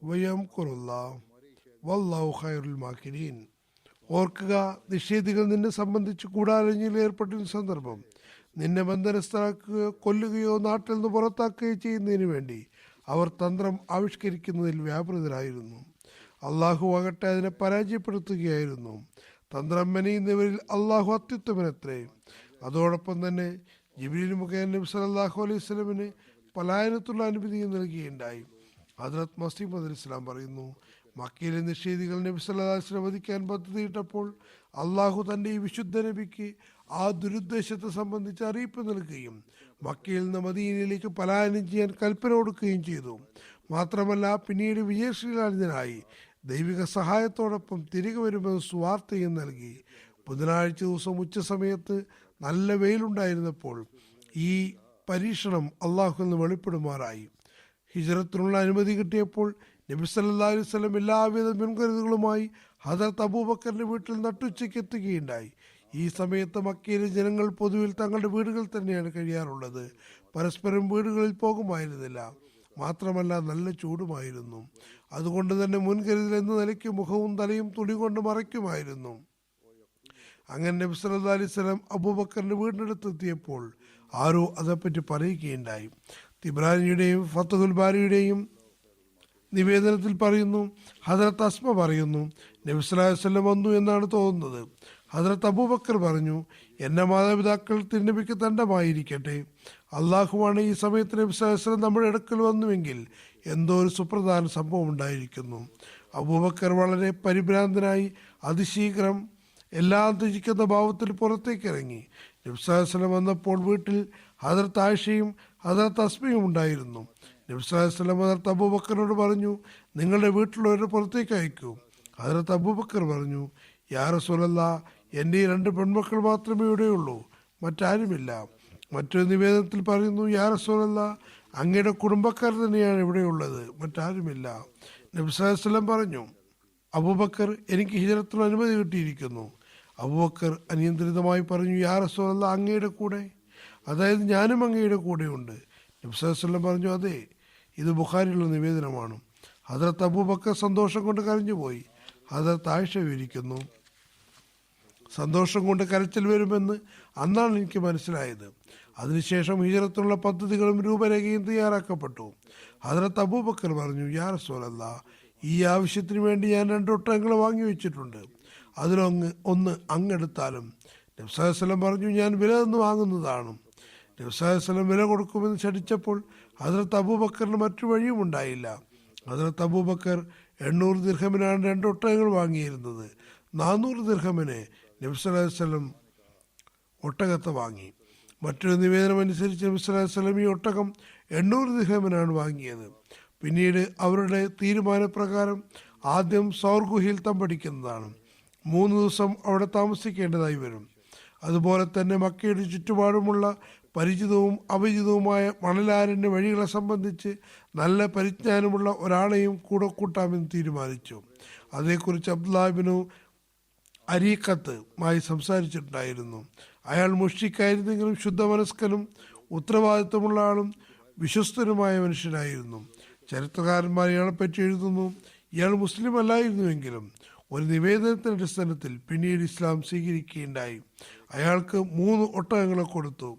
വയംകുറുല്ലാഹ് വല്ലാഹു ഖൈറുൽ മാകിരീൻ. ഓർക്കുക, നിഷേധികൾ നിന്നെ സംബന്ധിച്ച് ഗൂഢാലോചനയിൽ ഏർപ്പെട്ടിരുന്ന സന്ദർഭം നിന്നെ ബന്ധനസ്ഥരാക്കുകയോ കൊല്ലുകയോ നാട്ടിൽ നിന്ന് പുറത്താക്കുകയോ ചെയ്യുന്നതിന് വേണ്ടി അവർ തന്ത്രം ആവിഷ്കരിക്കുന്നതിൽ വ്യാപൃതരായിരുന്നു. അള്ളാഹു ആകട്ടെ അതിനെ പരാജയപ്പെടുത്തുകയായിരുന്നു. തന്ത്രം മെനയുന്നവരിൽ അള്ളാഹു അത്യുത്തമനത്രേ. അതോടൊപ്പം തന്നെ ജിബ്രീൽ മുഖേന നബി സല്ലല്ലാഹു അലൈഹി വസല്ലമിന് പലായനത്തുള്ള അനുമതി നൽകുകയുണ്ടായി. ഹദ്റത്ത് മസീഹ് മൗഊദ് ഇസ്ലാം പറയുന്നു, മക്കയിലെ നിഷേധികൾ നബി സല്ലല്ലാഹു അലൈഹി വസല്ലം വധിക്കാൻ പദ്ധതിയിട്ടപ്പോൾ അള്ളാഹു തൻ്റെ ഈ വിശുദ്ധ നബിക്ക് ആ ദുരുദ്ദേശത്തെ സംബന്ധിച്ച് അറിയിപ്പ് നൽകുകയും മക്കയിൽ നിന്ന് മദീനയിലേക്ക് പലായനം ചെയ്യാൻ കൽപ്പന കൊടുക്കുകയും ചെയ്തു. മാത്രമല്ല പിന്നീട് വിജയശ്രീലാളിതനായി ദൈവിക സഹായത്തോടൊപ്പം തിരികെ വരുമെന്ന് സുവാർത്തയും നൽകി. ബുധനാഴ്ച ദിവസം ഉച്ച സമയത്ത് നല്ല വെയിലുണ്ടായിരുന്നപ്പോൾ ഈ പരീക്ഷണം അള്ളാഹുവിൽ നിന്ന് വെളിപ്പെടുമാറായി. ഹിജ്റത്തിനുള്ള അനുമതി കിട്ടിയപ്പോൾ നബി സല്ലല്ലാഹു അലൈഹി വസല്ലം എല്ലാവിധ മുൻകരുതലുകളുമായി ഹദരത്ത് അബൂബക്കറിന്റെ വീട്ടിൽ നട്ടുച്ചയ്ക്ക് എത്തുകയുണ്ടായി. ഈ സമയത്ത് മക്കയിലെ ജനങ്ങൾ പൊതുവിൽ തങ്ങളുടെ വീടുകളിൽ തന്നെയാണ് കഴിയാറുള്ളത്. പരസ്പരം വീടുകളിൽ പോകുമായിരുന്നില്ല. മാത്രമല്ല നല്ല ചൂടുമായിരുന്നു. അതുകൊണ്ട് തന്നെ മുൻകരുതൽ എന്ന നിലയ്ക്ക് മുഖവും തലയും തുണി കൊണ്ട് മറയ്ക്കുമായിരുന്നു. അങ്ങനെ നബി സല്ലല്ലാഹു അലൈഹി വസല്ലം അബൂബക്കറിന്റെ വീടിനടുത്തെത്തിയപ്പോൾ ആരോ അതേപ്പറ്റി പറയുകയുണ്ടായി. തിബ്രാനിയുടെയും ഫത്തുഹുൽ ബാരിയുടെയും നിവേദനത്തിൽ പറയുന്നു, ഹദരത്ത് അസ്മ പറയുന്നു, നബി സല്ലല്ലാഹു അലൈഹി വസല്ലം വന്നു എന്നാണ് തോന്നുന്നത്. ഹദരത്ത് അബൂബക്കർ പറഞ്ഞു, എൻ്റെ മാതാപിതാക്കൾ തിരുനബിക്ക് ദണ്ഡമായിരിക്കട്ടെ. അള്ളാഹുവാണ് ഈ സമയത്ത് നബി സല്ലല്ലാഹു അലൈഹി വസല്ലം നമ്മുടെ അടുക്കൽ വന്നുവെങ്കിൽ എന്തോ ഒരു സുപ്രധാന സംഭവം ഉണ്ടായിരിക്കുന്നു. അബൂബക്കർ വളരെ പരിഭ്രാന്തനായി അതിശീഘ്രം എല്ലാം ത്യജിക്കുന്ന ഭാവത്തിൽ പുറത്തേക്ക് ഇറങ്ങി. നബി സല്ലല്ലാഹു അലൈഹി വസല്ലം വന്നപ്പോൾ വീട്ടിൽ ഹദരത്ത് ആയിഷയും ഹദരത്ത് അസ്മയും ഉണ്ടായിരുന്നു. നബി സല്ലല്ലാഹു അലൈഹി വസല്ലം ഹദരത്ത് അബൂബക്കറിനോട് പറഞ്ഞു, നിങ്ങളുടെ വീട്ടിലുള്ളവരെ പുറത്തേക്ക് അയക്കൂ. ഹദരത്ത് അബൂബക്കർ പറഞ്ഞു, യാ റസൂലല്ലാഹ്, എൻ്റെ ഈ 2 പെൺമക്കൾ മാത്രമേ ഇവിടെയുള്ളൂ, മറ്റാരുമില്ല. മറ്റൊരു നിവേദനത്തിൽ പറയുന്നു, യാ റസൂലല്ലാഹ്, അങ്ങയുടെ കുടുംബക്കാർ തന്നെയാണ് ഇവിടെയുള്ളത്, മറ്റാരുമില്ല. നബി സല്ലല്ലാഹു അലൈഹി വസല്ലം പറഞ്ഞു, അബൂബക്കർ, എനിക്ക് ഹിജ്റത്തിന് അനുമതി കിട്ടിയിരിക്കുന്നു. അബൂബക്കർ അനിയന്ത്രിതമായി പറഞ്ഞു, യാ റസൂലല്ലാഹ്, അങ്ങയുടെ കൂടെ, അതായത് ഞാനും അങ്ങയുടെ കൂടെയുണ്ട്. നബി സല്ലല്ലാഹു അലൈഹി വസല്ലം പറഞ്ഞു, അതെ, ഇത് ബുഖാരിയുള്ള നിവേദനമാണ്. ഹദരത്ത് അബൂബക്കർ സന്തോഷം കൊണ്ട് കരഞ്ഞുപോയി. ഹദരത്ത് ആയിഷ വിവരിക്കുന്നു, സന്തോഷം കൊണ്ട് കരച്ചിൽ വരുമെന്ന് അന്നാണ് എനിക്ക് മനസ്സിലായത്. അതിനുശേഷം ഹിജ്റത്തിനുള്ള പദ്ധതികളും രൂപരേഖയും തയ്യാറാക്കപ്പെട്ടു. ഹദരത്ത് അബൂബക്കർ പറഞ്ഞു, യാ റസൂലല്ലാഹ്, ഈ ആവശ്യത്തിന് വേണ്ടി ഞാൻ 2 ഒട്ടകങ്ങൾ വാങ്ങി വെച്ചിട്ടുണ്ട്. അതിലൊന്ന് അങ്ങെടുത്താലും. നബി സല്ലല്ലാഹു അലൈഹി വസല്ലം പറഞ്ഞു, ഞാൻ വില തന്ന് വാങ്ങുന്നതാണ്. നബി സല്ലല്ലാഹു അലൈഹി വസല്ലം വില കൊടുക്കുമെന്ന് ശഠിച്ചപ്പോൾ ഹദരത്ത് അബൂബക്കറിന് മറ്റു വഴിയും ഉണ്ടായില്ല. ഹദരത്ത് അബൂബക്കർ 800 ദിർഹമിനാണ് 2 ഒട്ടകങ്ങൾ വാങ്ങിയിരുന്നത്. 400 ദിർഹമിന് നബി സല്ലല്ലാഹു അലൈഹി വസല്ലം ഒട്ടകത്തെ വാങ്ങി. മറ്റൊരു നിവേദനം അനുസരിച്ച് നബി സല്ലല്ലാഹു അലൈഹി വസല്ലം ഈ ഒട്ടകം 800 ദിർഹമിനാണ് വാങ്ങിയത്. പിന്നീട് അവരുടെ തീരുമാനപ്രകാരം ആദ്യം സൗർ ഗുഹയിൽ തമ്പടിക്കുന്നതാണ്. 3 ദിവസം അവിടെ താമസിക്കേണ്ടതായി വരും. അതുപോലെ തന്നെ മക്കയുടെ ചുറ്റുപാടുമുള്ള പരിചിതവും അപരിചിതവുമായ മണലാരൻ്റെ വഴികളെ സംബന്ധിച്ച് നല്ല പരിജ്ഞാനമുള്ള ഒരാളെയും കൂടെ കൂട്ടാമെന്ന് തീരുമാനിച്ചു. അതേക്കുറിച്ച് അബ്ദുല്ലാഹ് ഇബ്നു അരീഖത്തുമായി സംസാരിച്ചിട്ടുണ്ടായിരുന്നു. അയാൾ മുഷ്രിക്കായിരുന്നെങ്കിലും ശുദ്ധമനസ്കനും ഉത്തരവാദിത്വമുള്ള ആളും വിശ്വസ്തനുമായ മനുഷ്യനായിരുന്നു. ചരിത്രകാരന്മാർ ഇയാളെപ്പറ്റി എഴുതുന്നു, ഇയാൾ മുസ്ലിം അല്ലായിരുന്നുവെങ്കിലും ഒരു നിവേദനത്തിന്റെ അടിസ്ഥാനത്തിൽ പിന്നീട് ഇസ്ലാം സ്വീകരിക്കുകയുണ്ടായി. അയാൾക്ക് 3 ഒട്ടകങ്ങളെ കൊടുത്തു.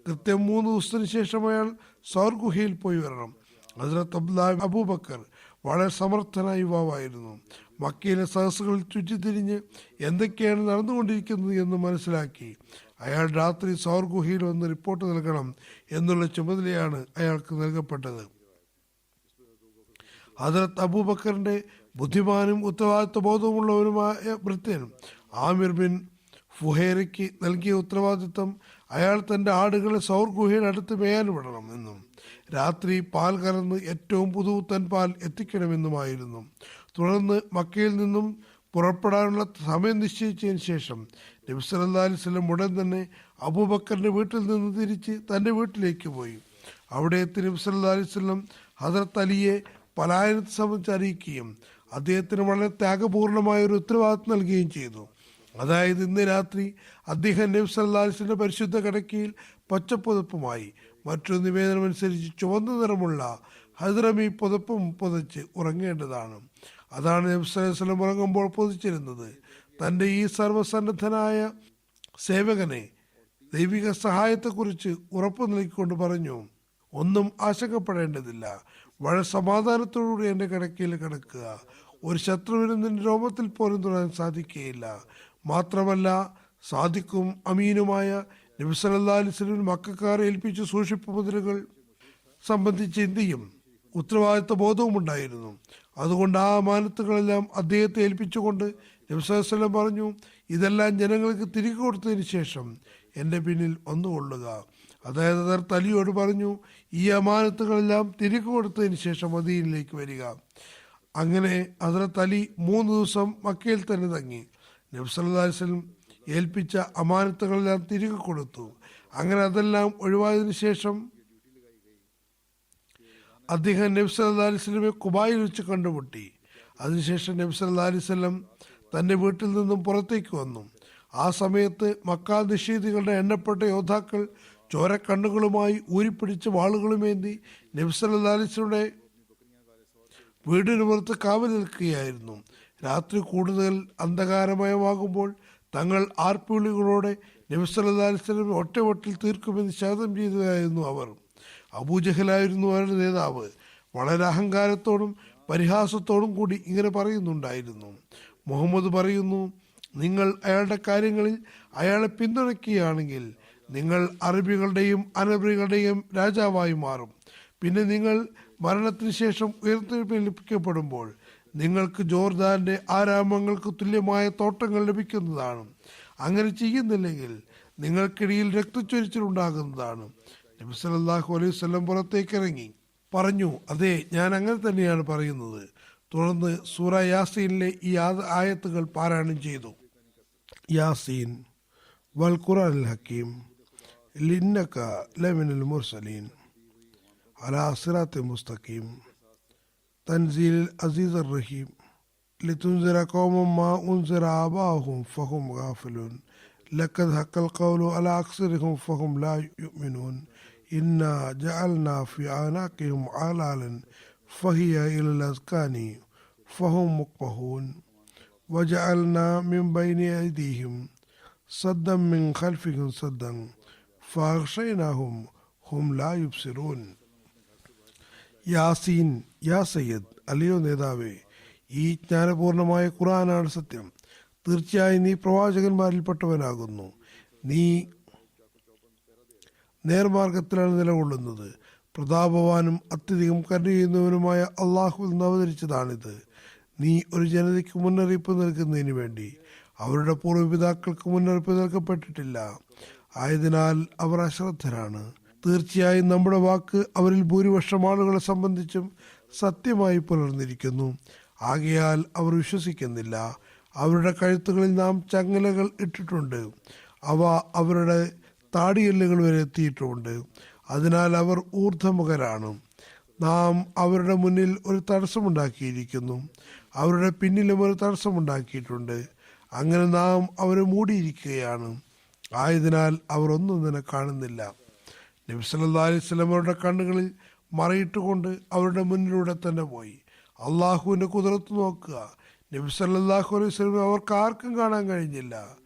കൃത്യം 3 ദിവസത്തിന് ശേഷം അയാൾ സൗർ ഗുഹയിൽ പോയി വരണം. ഹസ്രത്ത് അബ്ദുല്ലാഹ് അബൂബക്കർ വളരെ സമർത്ഥനായ യുവാവായിരുന്നു. മക്കയിലെ സഹസുകളിൽ ചുറ്റിത്തിരിഞ്ഞ് എന്തൊക്കെയാണ് നടന്നുകൊണ്ടിരിക്കുന്നത് എന്ന് മനസ്സിലാക്കി അയാൾ രാത്രി സൗർ ഗുഹയിൽ വന്ന് റിപ്പോർട്ട് നൽകണം എന്നുള്ള ചുമതലയാണ് അയാൾക്ക് നൽകപ്പെട്ടത്. ഹസ്രത്ത് അബൂബക്കറിന്റെ ബുദ്ധിമാനും ഉത്തരവാദിത്വ ബോധവുമുള്ളവരുമായ ഭൃത്യൻ ആമിർ ബിൻ ഫുഹൈറയ്ക്ക് നൽകിയ ഉത്തരവാദിത്വം അയാൾ തൻ്റെ ആടുകളെ സൗർ ഗുഹയുടെ അടുത്ത് മേയാൻ വിടണം എന്നും രാത്രി പാൽ കലർന്ന് ഏറ്റവും പുതുപുത്തൻ പാൽ എത്തിക്കണമെന്നുമായിരുന്നു. തുടർന്ന് മക്കയിൽ നിന്നും പുറപ്പെടാനുള്ള സമയം നിശ്ചയിച്ചതിന് ശേഷം നബി സല്ലല്ലാഹു അലൈഹി വസല്ലം ഉടൻ തന്നെ അബൂബക്കറിന്റെ വീട്ടിൽ നിന്ന് തിരിച്ച് തൻ്റെ വീട്ടിലേക്ക് പോയി. അവിടെ എത്തി നബി സല്ലല്ലാഹു അലൈഹി വസല്ലം ഹസ്രത്ത് അലിയെ പലായനത്തെ സംബന്ധിച്ച് അറിയിക്കുകയും അദ്ദേഹത്തിന് വളരെ ത്യാഗപൂർണമായ ഒരു ഉത്തരവാദിത്വം നൽകുകയും ചെയ്തു. അതായത് ഇന്ന് രാത്രി അദ്ദേഹം നബി സല്ലല്ലാഹു അലൈഹി വസല്ലം പരിശുദ്ധ കിടക്കയിൽ പച്ചപ്പുതപ്പുമായി മറ്റൊരു നിവേദനം അനുസരിച്ച് ചുവന്ന നിറമുള്ള ഹദ്റമി പുതപ്പും പുതച്ച് ഉറങ്ങേണ്ടതാണ്. അതാണ് നബി സല്ലല്ലാഹു അലൈഹി വസല്ലം ഉറങ്ങുമ്പോൾ പുതച്ചിരുന്നത്. തൻ്റെ ഈ സർവസന്നദ്ധനായ സേവകനെ ദൈവിക സഹായത്തെക്കുറിച്ച് ഉറപ്പു നൽകിക്കൊണ്ട് പറഞ്ഞു, ഒന്നും ആശങ്കപ്പെടേണ്ടതില്ല, വളരെ സമാധാനത്തോടുകൂടി എൻ്റെ കിടക്കയിൽ കിടക്കുക. ഒരു ശത്രുവിനും നിന്റെ രോമത്തിൽ പോലും തൊടാൻ സാധിക്കുകയില്ല. മാത്രമല്ല സാദിഖും അമീനുമായ നബി സല്ലല്ലാഹു അലൈഹി വസല്ലം മക്കക്കാരെ ഏൽപ്പിച്ച സൂക്ഷിപ്പ് മുദ്രകൾ സംബന്ധിച്ച് ഇന്ത്യയും ഉത്തരവാദിത്വ ബോധവും ഉണ്ടായിരുന്നു. അതുകൊണ്ട് ആ അമാനത്തുകളെല്ലാം അദ്ദേഹത്തെ ഏൽപ്പിച്ചുകൊണ്ട് നബി സല്ലല്ലാഹു അലൈഹി വസല്ലം പറഞ്ഞു, ഇതെല്ലാം ജനങ്ങൾക്ക് തിരികെ കൊടുത്തതിന് ശേഷം എൻ്റെ പിന്നിൽ വന്നുകൊള്ളുക. അതായത് ഹസ്രത്ത് അലിയോട് പറഞ്ഞു, ഈ അമാനത്തുകളെല്ലാം തിരികെ കൊടുത്തതിന് ശേഷം മദീനയിലേക്ക് വരിക. അങ്ങനെ ഹസ്രത്ത് അലി 3 ദിവസം മക്കയിൽ തന്നെ തങ്ങി. നബി സല്ലല്ലാഹു അലൈഹി വസല്ലം ഏൽപ്പിച്ച അമാനത്തുകളെല്ലാം തിരികെ കൊടുത്തു. അങ്ങനെ അതെല്ലാം ഒഴിവായതിനു ശേഷം അദ്ദേഹം നബി സല്ലല്ലാഹു അലൈഹി വസല്ലമയെ ഖുബായിൽ വെച്ച് കണ്ടുമുട്ടി. അതിനുശേഷം നബി സല്ലല്ലാഹു അലൈഹി വസല്ലം തൻ്റെ വീട്ടിൽ നിന്നും പുറത്തേക്ക് വന്നു. ആ സമയത്ത് മക്ക നിഷേധികളുടെ എണ്ണപ്പെട്ട യോദ്ധാക്കൾ ചോരക്കണ്ണുകളുമായി ഊരിപ്പിടിച്ച് വാളുകളുമേന്തി നബി സല്ലല്ലാഹു അലൈഹി വസല്ലമയുടെ വീടിന് പുറത്ത് കാവൽ നിൽക്കുകയായിരുന്നു. രാത്രി കൂടുതൽ അന്ധകാരമയമാകുമ്പോൾ തങ്ങൾ ആർപ്പുവിളികളോടെ നബി സല്ലല്ലാഹു അലൈഹി വസല്ലം ഒറ്റവട്ടിൽ തീർക്കുമെന്ന് ശപഥം ചെയ്തതായിരുന്നു അവർ. അബൂജഹലായിരുന്നു അവരുടെ നേതാവ്. വളരെ അഹങ്കാരത്തോടും പരിഹാസത്തോടും കൂടി ഇങ്ങനെ പറയുന്നുണ്ടായിരുന്നു, മുഹമ്മദ് പറയുന്നു, നിങ്ങൾ അയാളുടെ കാര്യങ്ങളിൽ അയാളെ പിന്തുണയ്ക്കുകയാണെങ്കിൽ നിങ്ങൾ അറബികളുടെയും അനറബികളുടെയും രാജാവായി മാറും. പിന്നെ നിങ്ങൾ മരണത്തിന് ശേഷം ഉയർത്തെഴുന്നേൽപ്പിക്കപ്പെടുമ്പോൾ നിങ്ങൾക്ക് ജോർദാന്റെ ആരാമങ്ങൾക്ക് തുല്യമായ തോട്ടങ്ങൾ ലഭിക്കുന്നതാണ്. അങ്ങനെ ചെയ്യുന്നില്ലെങ്കിൽ നിങ്ങൾക്കിടയിൽ രക്തച്ചൊരിച്ചിലുണ്ടാകുന്നതാണ്. നബി സല്ലല്ലാഹു അലൈഹി വസല്ലം പുറത്തേക്ക് ഇറങ്ങി പറഞ്ഞു, അതെ, ഞാൻ അങ്ങനെ തന്നെയാണ് പറയുന്നത്. തുടർന്ന് സൂറ യാസീനിലെ ഈ ആയത്തുകൾ പാരായണം ചെയ്തു. യാസീൻ വൽ ഖുർആനിൽ ഹക്കീം ഇന്നക ലമിനൽ മുർസലീൻ അലാ സിറാത്തിൻ മുസ്തഖീം തൻസീൽ അസീസ് റഹീം ലിതുൻസിറ ഖൗമൻ മാ ഉൻസിറ ആബാഉഹും ഫഹും ഗാഫിലൂൻ ലഖദ് ഹഖൽ ഖൗലു അലാ അക്സരിഹിം ഫഹും ലാ യുഅ്മിനൂൻ ഇന്നാ ജഅൽനാ ഫി അനാഖിഹിം അഗ്ലാലൻ ഫഹിയ ഇലൽ അസ്കാനി ഫഹും മുഖ്മഹൂൻ വജഅൽനാ മിൻ ബൈനി അയ്ദീഹിം സദ്ദൻ മിൻ ഖൽഫിഹിം സദ്ദൻ ഫഅഗ്ശൈനാഹും ഹും ലാ യുബ്സിറൂൻ. യാസീൻ, യാ സയ്യിദ്, അലിയോ നേതാവേ, ഈ ജ്ഞാനപൂർണമായ ഖുർആനാണ് സത്യം. തീർച്ചയായും നീ പ്രവാചകന്മാരിൽപ്പെട്ടവനാകുന്നു. നീ നേർമാർഗത്തിലാണ് നിലകൊള്ളുന്നത്. പ്രതാപവാനും അത്യധികം കരുണ ചെയ്യുന്നവനുമായ അള്ളാഹുവിൽ നിന്ന് അവതരിച്ചതാണിത്. നീ ഒരു ജനതയ്ക്ക് മുന്നറിയിപ്പ് നൽകുന്നതിന് വേണ്ടി അവരുടെ പൂർവ്വപിതാക്കൾക്ക് മുന്നറിയിപ്പ് നൽകപ്പെട്ടിട്ടില്ല. ആയതിനാൽ അവർ അശ്രദ്ധരാണ്. തീർച്ചയായും നമ്മുടെ വാക്ക് അവരിൽ ഭൂരിപക്ഷം ആളുകളെ സംബന്ധിച്ചും സത്യമായി പുലർന്നിരിക്കുന്നു. ആകയാൽ അവർ വിശ്വസിക്കുന്നില്ല. അവരുടെ കഴുത്തുകളിൽ നാം ചങ്ങലകൾ ഇട്ടിട്ടുണ്ട്. അവ അവരുടെ താടിയെല്ലുകൾ വരെ എത്തിയിട്ടുമുണ്ട്. അതിനാൽ അവർ ഊർധ്വമുഖരാണ്. നാം അവരുടെ മുന്നിൽ ഒരു തടസ്സമുണ്ടാക്കിയിരിക്കുന്നു. അവരുടെ പിന്നിലും ഒരു തടസ്സമുണ്ടാക്കിയിട്ടുണ്ട്. അങ്ങനെ നാം അവരെ മൂടിയിരിക്കുകയാണ്, ആയതിനാൽ അവർ ഒന്നും തന്നെ കാണുന്നില്ല. നബി സല്ലല്ലാഹു അലൈഹി വസല്ലം അവരുടെ കണ്ണുകളിൽ മറയിട്ടുകൊണ്ട് അവരുടെ മുന്നിലൂടെ തന്നെ പോയി. അള്ളാഹുവിൻ്റെ കുതിരത്ത് നോക്കുക. നബി സല്ലല്ലാഹു അലൈഹി വസല്ലം അവർക്ക് ആർക്കും കാണാൻ കഴിഞ്ഞില്ല.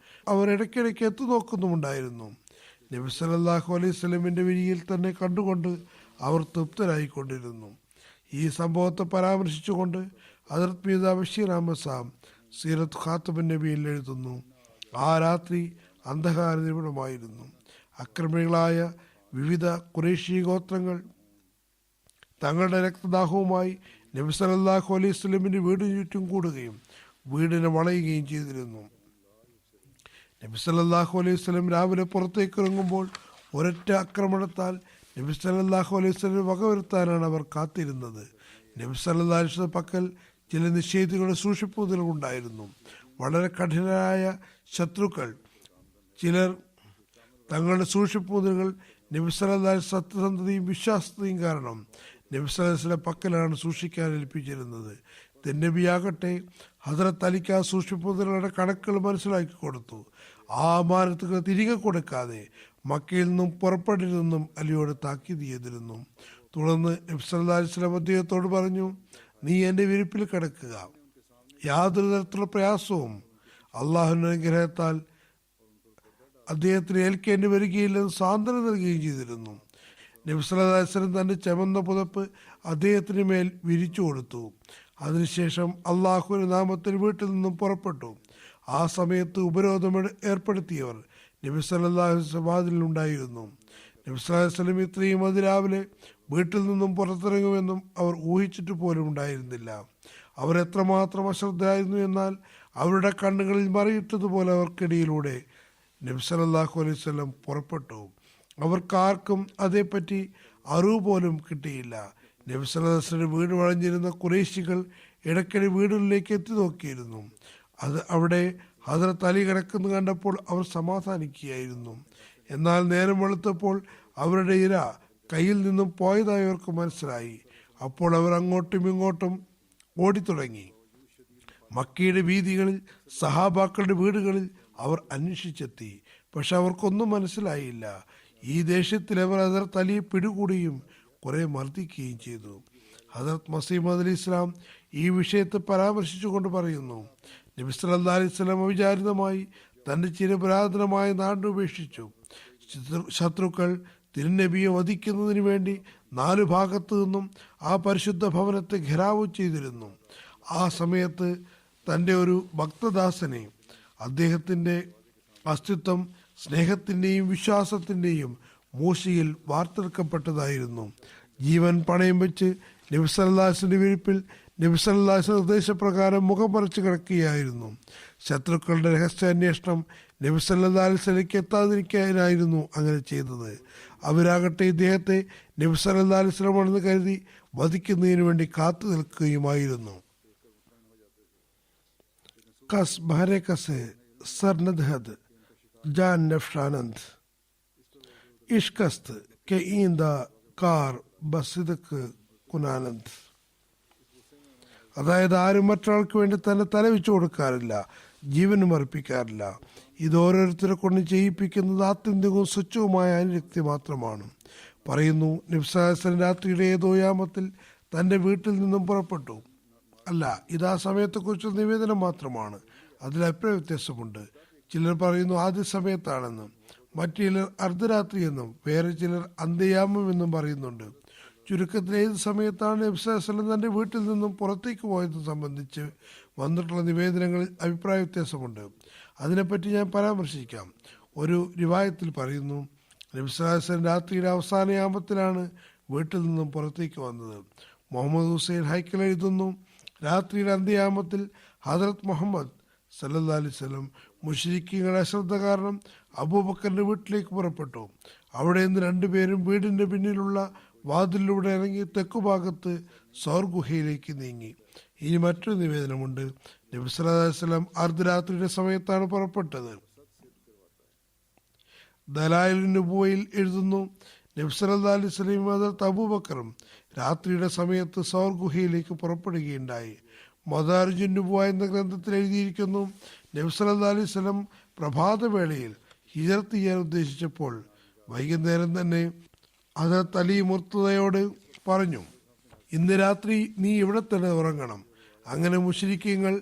അവർ ഇടയ്ക്കിടയ്ക്ക് എത്തു നോക്കുന്നുമുണ്ടായിരുന്നു. നബി സല്ലല്ലാഹു അലൈഹി വസല്ലമിൻ്റെ വിരിയിൽ തന്നെ കണ്ടുകൊണ്ട് അവർ തൃപ്തരായിക്കൊണ്ടിരുന്നു. ഈ സംഭവത്തെ പരാമർശിച്ചുകൊണ്ട് ഹദരത്ത് മീർസാ ബഷീർ അഹമ്മദ് സാബ് സീറത്ത് ഖാത്തബുൻ നബിയിൽ എഴുതുന്നു, ആ രാത്രി അന്ധകാര നിബിഡമായിരുന്നു. അക്രമികളായ വിവിധ ഖുറൈശി ഗോത്രങ്ങൾ തങ്ങളുടെ രക്തദാഹവുമായി നബി സല്ലല്ലാഹു അലൈഹി വസല്ലമിൻ്റെ വീടിന് ചുറ്റും കൂടുകയും വീടിനെ വളയുകയും ചെയ്തിരുന്നു. നബി സല്ലല്ലാഹു അലൈഹി വസല്ലം രാവിലെ പുറത്തേക്ക് ഇറങ്ങുമ്പോൾ ഒരൊറ്റ ആക്രമണത്താൽ നബി സല്ലല്ലാഹു അലൈഹി വസല്ലം വകവരുത്താനാണ് അവർ കാത്തിരുന്നത്. നബി സല്ലല്ലാഹു അലൈഹി വസല്ലം പക്കൽ ചില നിഷേധികളുടെ സൂക്ഷിപ്പുതലുണ്ടായിരുന്നു. വളരെ കഠിനരായ ശത്രുക്കൾ ചിലർ തങ്ങളുടെ സൂക്ഷിപ്പുതലുകൾ നബി സല്ലല്ലാഹു അലൈഹി വസല്ലം സത്യസന്ധതയും വിശ്വാസതയും കാരണം നബി സല്ലല്ലാഹു അലൈഹി വസല്ലം പക്കലാണ് സൂക്ഷിക്കാൻ ഏൽപ്പിച്ചിരുന്നത്. തിന്നബിയാകട്ടെ ഹദരത്ത് അലിക്ക് ആ സൂക്ഷിപ്പുതലുകളുടെ കണക്കുകൾ മനസ്സിലാക്കി കൊടുത്തു. ആ അമാനത്തുകൾ തിരികെ കൊടുക്കാതെ മക്കയിൽ നിന്നും പുറപ്പെടരുതെന്നും അലിയോട് താക്കീത് ചെയ്തിരുന്നു. തുടർന്ന് നബി സല്ലല്ലാഹു അലൈഹി വസല്ലം അദ്ദേഹത്തോട് പറഞ്ഞു, നീ എൻ്റെ വിരിപ്പിൽ കിടക്കുക, യാതൊരു തരത്തിലുള്ള പ്രയാസവും അള്ളാഹുവിൻ്റെ അനുഗ്രഹത്താൽ അദ്ദേഹത്തിന് ഏൽക്കേണ്ടി വരികയില്ലെന്ന് സാന്ത്വനം നൽകുകയും ചെയ്തിരുന്നു. നബി സല്ലല്ലാഹു അലൈഹി വസല്ലം തൻ്റെ ചുമന്ന പുതപ്പ് അദ്ദേഹത്തിന് മേൽ വിരിച്ചു കൊടുത്തു. അതിനുശേഷം അള്ളാഹുവിൻ്റെ നാമത്തിൽ വീട്ടിൽ നിന്നും പുറപ്പെട്ടു. ആ സമയത്ത് ഉപരോധം ഏർപ്പെടുത്തിയവർ നബി സല്ലല്ലാഹു അലൈഹി വസല്ലം വാതിലുണ്ടായിരുന്നു. നബി സല്ലല്ലാഹു അലൈഹി വസല്ലം ഇത്രയും അതിരാവിലെ വീട്ടിൽ നിന്നും പുറത്തിറങ്ങുമെന്നും അവർ ഊഹിച്ചിട്ട് പോലും ഉണ്ടായിരുന്നില്ല. അവർ എത്രമാത്രം അശ്രദ്ധരായിരുന്നു എന്നാൽ അവരുടെ കണ്ണുകളിൽ മറയിട്ടതുപോലെ അവർക്കിടയിലൂടെ നബി സല്ലല്ലാഹു അലൈഹി വസല്ലം പുറപ്പെട്ടു. അവർക്കാർക്കും അതേപ്പറ്റി അറിവ് പോലും കിട്ടിയില്ല. നബി സല്ലല്ലാഹു അലൈഹി വസല്ലം വീട് വളഞ്ഞിരുന്ന ഖുറൈശികൾ ഇടയ്ക്കിടെ വീടുകളിലേക്ക് എത്തി നോക്കിയിരുന്നു. അവിടെ ഹദരത്ത് അലി കിടക്കുന്നു കണ്ടപ്പോൾ അവർ സമാധാനിക്കുകയായിരുന്നു. എന്നാൽ നേരം വെളുത്തപ്പോൾ അവരുടെ ഇര കയ്യിൽ നിന്നും പോയതായി അവർക്ക് മനസ്സിലായി. അപ്പോൾ അവർ അങ്ങോട്ടും ഇങ്ങോട്ടും ഓടിത്തുടങ്ങി. മക്കയുടെ വീതികളിൽ സഹാബാക്കളുടെ വീടുകളിൽ അവർ അന്വേഷിച്ചെത്തി. പക്ഷെ അവർക്കൊന്നും മനസ്സിലായില്ല. ഈ ദേഷ്യത്തിൽ അവർ ഹദരത്ത് അലിയെ പിടികൂടുകയും കുറെ മർദ്ദിക്കുകയും ചെയ്തു. ഹദരത്ത് മസീഹ് മൗഊദ് അലൈഹി ഇസ്ലാം ഈ വിഷയത്തെ പരാമർശിച്ചുകൊണ്ട് പറയുന്നു, നബി സല്ലല്ലാഹു അലൈഹി വസല്ലം അവിചാരിതമായി തൻ്റെ ചിരപുരാതനമായ നാടുപേക്ഷിച്ചു. ശത്രുക്കൾ തിരുനബിയെ വധിക്കുന്നതിന് വേണ്ടി 4 ഭാഗത്തു നിന്നും ആ പരിശുദ്ധ ഭവനത്തെ ഘെരാവ് ചെയ്തിരുന്നു. ആ സമയത്ത് തൻ്റെ ഒരു ഭക്തദാസനെ അദ്ദേഹത്തിൻ്റെ അസ്തിത്വം സ്നേഹത്തിൻ്റെയും വിശ്വാസത്തിൻ്റെയും മൂശയിൽ വാർത്തെടുക്കപ്പെട്ടതായിരുന്നു. ജീവൻ പണയം വെച്ച് നബി സല്ലല്ലാഹു അലൈഹി വസല്ലം വിരിപ്പിൽ നബി സല്ലല്ലാഹു അലൈഹി വസല്ലം നിർദ്ദേശപ്രകാരം മുഖം മറച്ച് കിടക്കുകയായിരുന്നു. ശത്രുക്കളുടെ രഹസ്യാന്വേഷണം നബി സല്ലല്ലാഹു അലൈഹി വസല്ലമയ്ക്ക് എത്താതിരിക്കാനായിരുന്നു അങ്ങനെ ചെയ്തത്. അവരാകട്ടെ ഇദ്ദേഹത്തെ നബി സല്ലല്ലാഹു അലൈഹി വസല്ലം ആണെന്ന് കരുതി വധിക്കുന്നതിന് വേണ്ടി കാത്തു നിൽക്കുകയുമായിരുന്നു. കസ് ബഹരെ കസ് സർനദ്ഹദ് ജാൻ നഫ്ഷാനന്ദ് ഇഷ്കസ്ത് കെ ഈന്ദ കാർ ബസിദക്ക് കുനാനന്ദ്. അതായത് ആരും മറ്റൊരാൾക്ക് വേണ്ടി തന്നെ തലവെച്ചു കൊടുക്കാറില്ല, ജീവനും അർപ്പിക്കാറില്ല. ഇത് ഓരോരുത്തരെ കൊണ്ട് ചെയ്യിപ്പിക്കുന്നത് ആത്യന്തികവും സ്വച്ഛവുമായ അനുരക്തി മാത്രമാണ്. പറയുന്നു, നബി സല്ലല്ലാഹു അലൈഹി വസല്ലം രാത്രിയുടെ ഏതോ യാമത്തിൽ തൻ്റെ വീട്ടിൽ നിന്നും പുറപ്പെട്ടു. അല്ല, ഇത് ആ സമയത്തെക്കുറിച്ചുള്ള നിവേദനം മാത്രമാണ്. അതിൽ അഭിപ്രായ വ്യത്യാസമുണ്ട്. ചിലർ പറയുന്നു ആദ്യ സമയത്താണെന്നും, മറ്റു ചിലർ അർദ്ധരാത്രി എന്നും, വേറെ ചിലർ അന്ത്യയാമം എന്നും പറയുന്നുണ്ട്. ചുരുക്കത്തിൽ ഏത് സമയത്താണ് നബി സല്ലല്ലാഹു അലൈഹി വസല്ലം തൻ്റെ വീട്ടിൽ നിന്നും പുറത്തേക്ക് പോയത് സംബന്ധിച്ച് വന്നിട്ടുള്ള നിവേദനങ്ങളിൽ അഭിപ്രായ വ്യത്യാസമുണ്ട്. അതിനെപ്പറ്റി ഞാൻ പരാമർശിക്കാം. ഒരു റിവായത്തിൽ പറയുന്നു, നബി സല്ലല്ലാഹു അലൈഹി വസല്ലം രാത്രിയുടെ അവസാന യാമത്തിലാണ് വീട്ടിൽ നിന്നും പുറത്തേക്ക് വന്നത്. മുഹമ്മദ് ഹുസൈൻ ഹൈക്കൽ എഴുതുന്നു, രാത്രിയുടെ അന്ത്യയാമത്തിൽ ഹദരത്ത് മുഹമ്മദ് സല്ലല്ലാഹു അലൈഹി വസല്ലം മുശ്രിക്കീങ്ങളുടെ അശ്രദ്ധ കാരണം അബൂബക്കറിന്റെ വീട്ടിലേക്ക് പുറപ്പെട്ടു. അവിടെ നിന്ന് 2 പേരും വീടിന്റെ പിന്നിലുള്ള വാതിലിലൂടെ ഇറങ്ങി തെക്കുഭാഗത്ത് സൗർ ഗുഹയിലേക്ക് നീങ്ങി. ഇനി മറ്റൊരു നിവേദനമുണ്ട്, നബി സല്ലല്ലാഹു അലൈഹി വസല്ലം അർദ്ധരാത്രിയുടെ സമയത്താണ് പുറപ്പെട്ടത്. ദലായിലുൻ നുബുവയിൽ എഴുതുന്നു, നബി സല്ലല്ലാഹു അലൈഹി വസല്ലം ഹദരത്ത് അബൂബക്കറും രാത്രിയുടെ സമയത്ത് സൗർ ഗുഹയിലേക്ക് പുറപ്പെടുകയുണ്ടായി. മദാരിജുൻ നുബുവ എന്ന ഗ്രന്ഥത്തിൽ എഴുതിയിരിക്കുന്നു, നബി സല്ലല്ലാഹു അലൈഹി വസല്ലം പ്രഭാതവേളയിൽ ഹിജ്റത്ത് ചെയ്യാൻ ഉദ്ദേശിച്ചപ്പോൾ വൈകുന്നേരം തന്നെ ഹദരത്ത് അലി മുർത്തദയോട് പറഞ്ഞു, ഇന്ന് രാത്രി നീ ഇവിടെ തന്നെ ഉറങ്ങണം. അങ്ങനെ മുശ്രിക്കീങ്ങൾ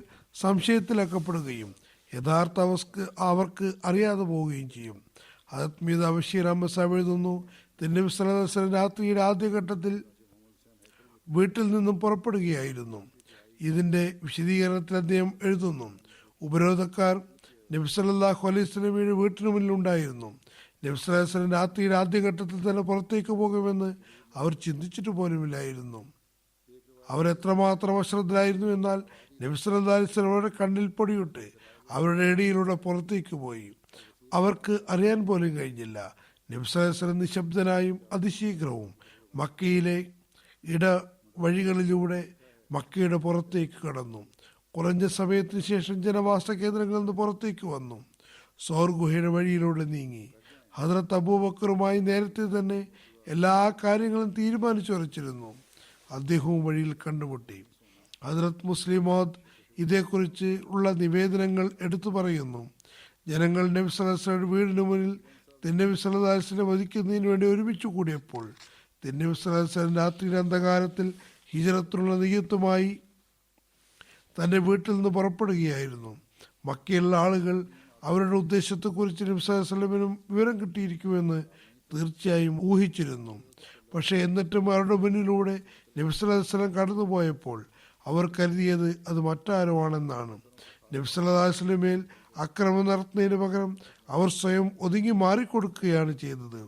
സംശയത്തിലാക്കപ്പെടുകയും യഥാർത്ഥ അവർക്ക് അറിയാതെ പോവുകയും ചെയ്യും. ഹദരത്ത് മീത ബഷീർ അഹമ്മദ് സാഹിബ് എഴുതുന്നു, നബി സല്ലല്ലാഹു അലൈഹി വസല്ലം രാത്രിയുടെ ആദ്യഘട്ടത്തിൽ വീട്ടിൽ നിന്നും പുറപ്പെടുകയായിരുന്നു. ഇതിൻ്റെ വിശദീകരണത്തിൽ അദ്ദേഹം എഴുതുന്നു, ഉപരോധക്കാർ നബി സല്ലല്ലാഹു അലൈഹി വസല്ലമയുടെ വീട്ടിന് മുന്നിലുണ്ടായിരുന്നു. നബി സല്ലല്ലാഹു അലൈഹി വസല്ലം രാത്രിയുടെ ആദ്യഘട്ടത്തിൽ തന്നെ പുറത്തേക്ക് പോകുമെന്ന് അവർ ചിന്തിച്ചിട്ട് പോലുമില്ലായിരുന്നു. അവർ എത്രമാത്രം അശ്രദ്ധരായിരുന്നു എന്നാൽ നബി സല്ലല്ലാഹു അലൈഹി വസല്ലം അവരുടെ കണ്ണിൽ പൊടിയിട്ട് അവരുടെ ഇടയിലൂടെ പുറത്തേക്ക് പോയി. അവർക്ക് അറിയാൻ പോലും കഴിഞ്ഞില്ല. നബി സല്ലല്ലാഹു അലൈഹി വസല്ലം നിശബ്ദനായും അതിശീഘ്രവും മക്കയിലെ ഇടവഴികളിലൂടെ മക്കയുടെ പുറത്തേക്ക് കടന്നു. കുറഞ്ഞ സമയത്തിന് ശേഷം ജനവാസ കേന്ദ്രങ്ങളിൽ നിന്ന് പുറത്തേക്ക് വന്നു. സോർ ഗുഹയുടെ വഴിയിലൂടെ നീങ്ങി. ഹദ്രത്ത് അബൂബക്കറുമായി നേരത്തെ തന്നെ എല്ലാ കാര്യങ്ങളും തീരുമാനിച്ചുറച്ചിരുന്നു. അദ്ദേഹവും വഴിയിൽ കണ്ടുമുട്ടി. ഹദ്രത്ത് മുസ്ലിം മൗദ് ഇതേക്കുറിച്ച് ഉള്ള നിവേദനങ്ങൾ എടുത്തു പറയുന്നു. ജനങ്ങൾ നബി സല്ലല്ലാഹു അലൈഹി വസല്ലം വീടിന് മുന്നിൽ നബി സല്ലല്ലാഹു അലൈഹി വസല്ലം വധിക്കുന്നതിന് വേണ്ടി ഒരുമിച്ച് കൂടിയപ്പോൾ നബി സല്ലല്ലാഹു അലൈഹി വസല്ലം രാത്രിയുടെ അന്ധകാരത്തിൽ ഹിജ്റത്തിനുള്ള നിയ്യത്തുമായി തൻ്റെ വീട്ടിൽ നിന്ന് പുറപ്പെടുകയായിരുന്നു. മക്കയിലുള്ള ആളുകൾ അവരുടെ ഉദ്ദേശത്തെക്കുറിച്ച് നബി സല്ലല്ലാഹു അലൈഹി വസല്ലമിനും വിവരം കിട്ടിയിരിക്കുമെന്ന് തീർച്ചയായും ഊഹിച്ചിരുന്നു. പക്ഷേ എന്നിട്ടും അവരുടെ മുന്നിലൂടെ നബി സല്ലല്ലാഹു അലൈഹി വസല്ലം കടന്നുപോയപ്പോൾ അവർ കരുതിയത് അത് മറ്റാരോ ആണെന്നാണ്. നബി സല്ലല്ലാഹു അലൈഹി വസല്ലമേൽ അക്രമം നടത്തുന്നതിന് പകരം അവർ സ്വയം ഒതുങ്ങി മാറിക്കൊടുക്കുകയാണ് ചെയ്തത്.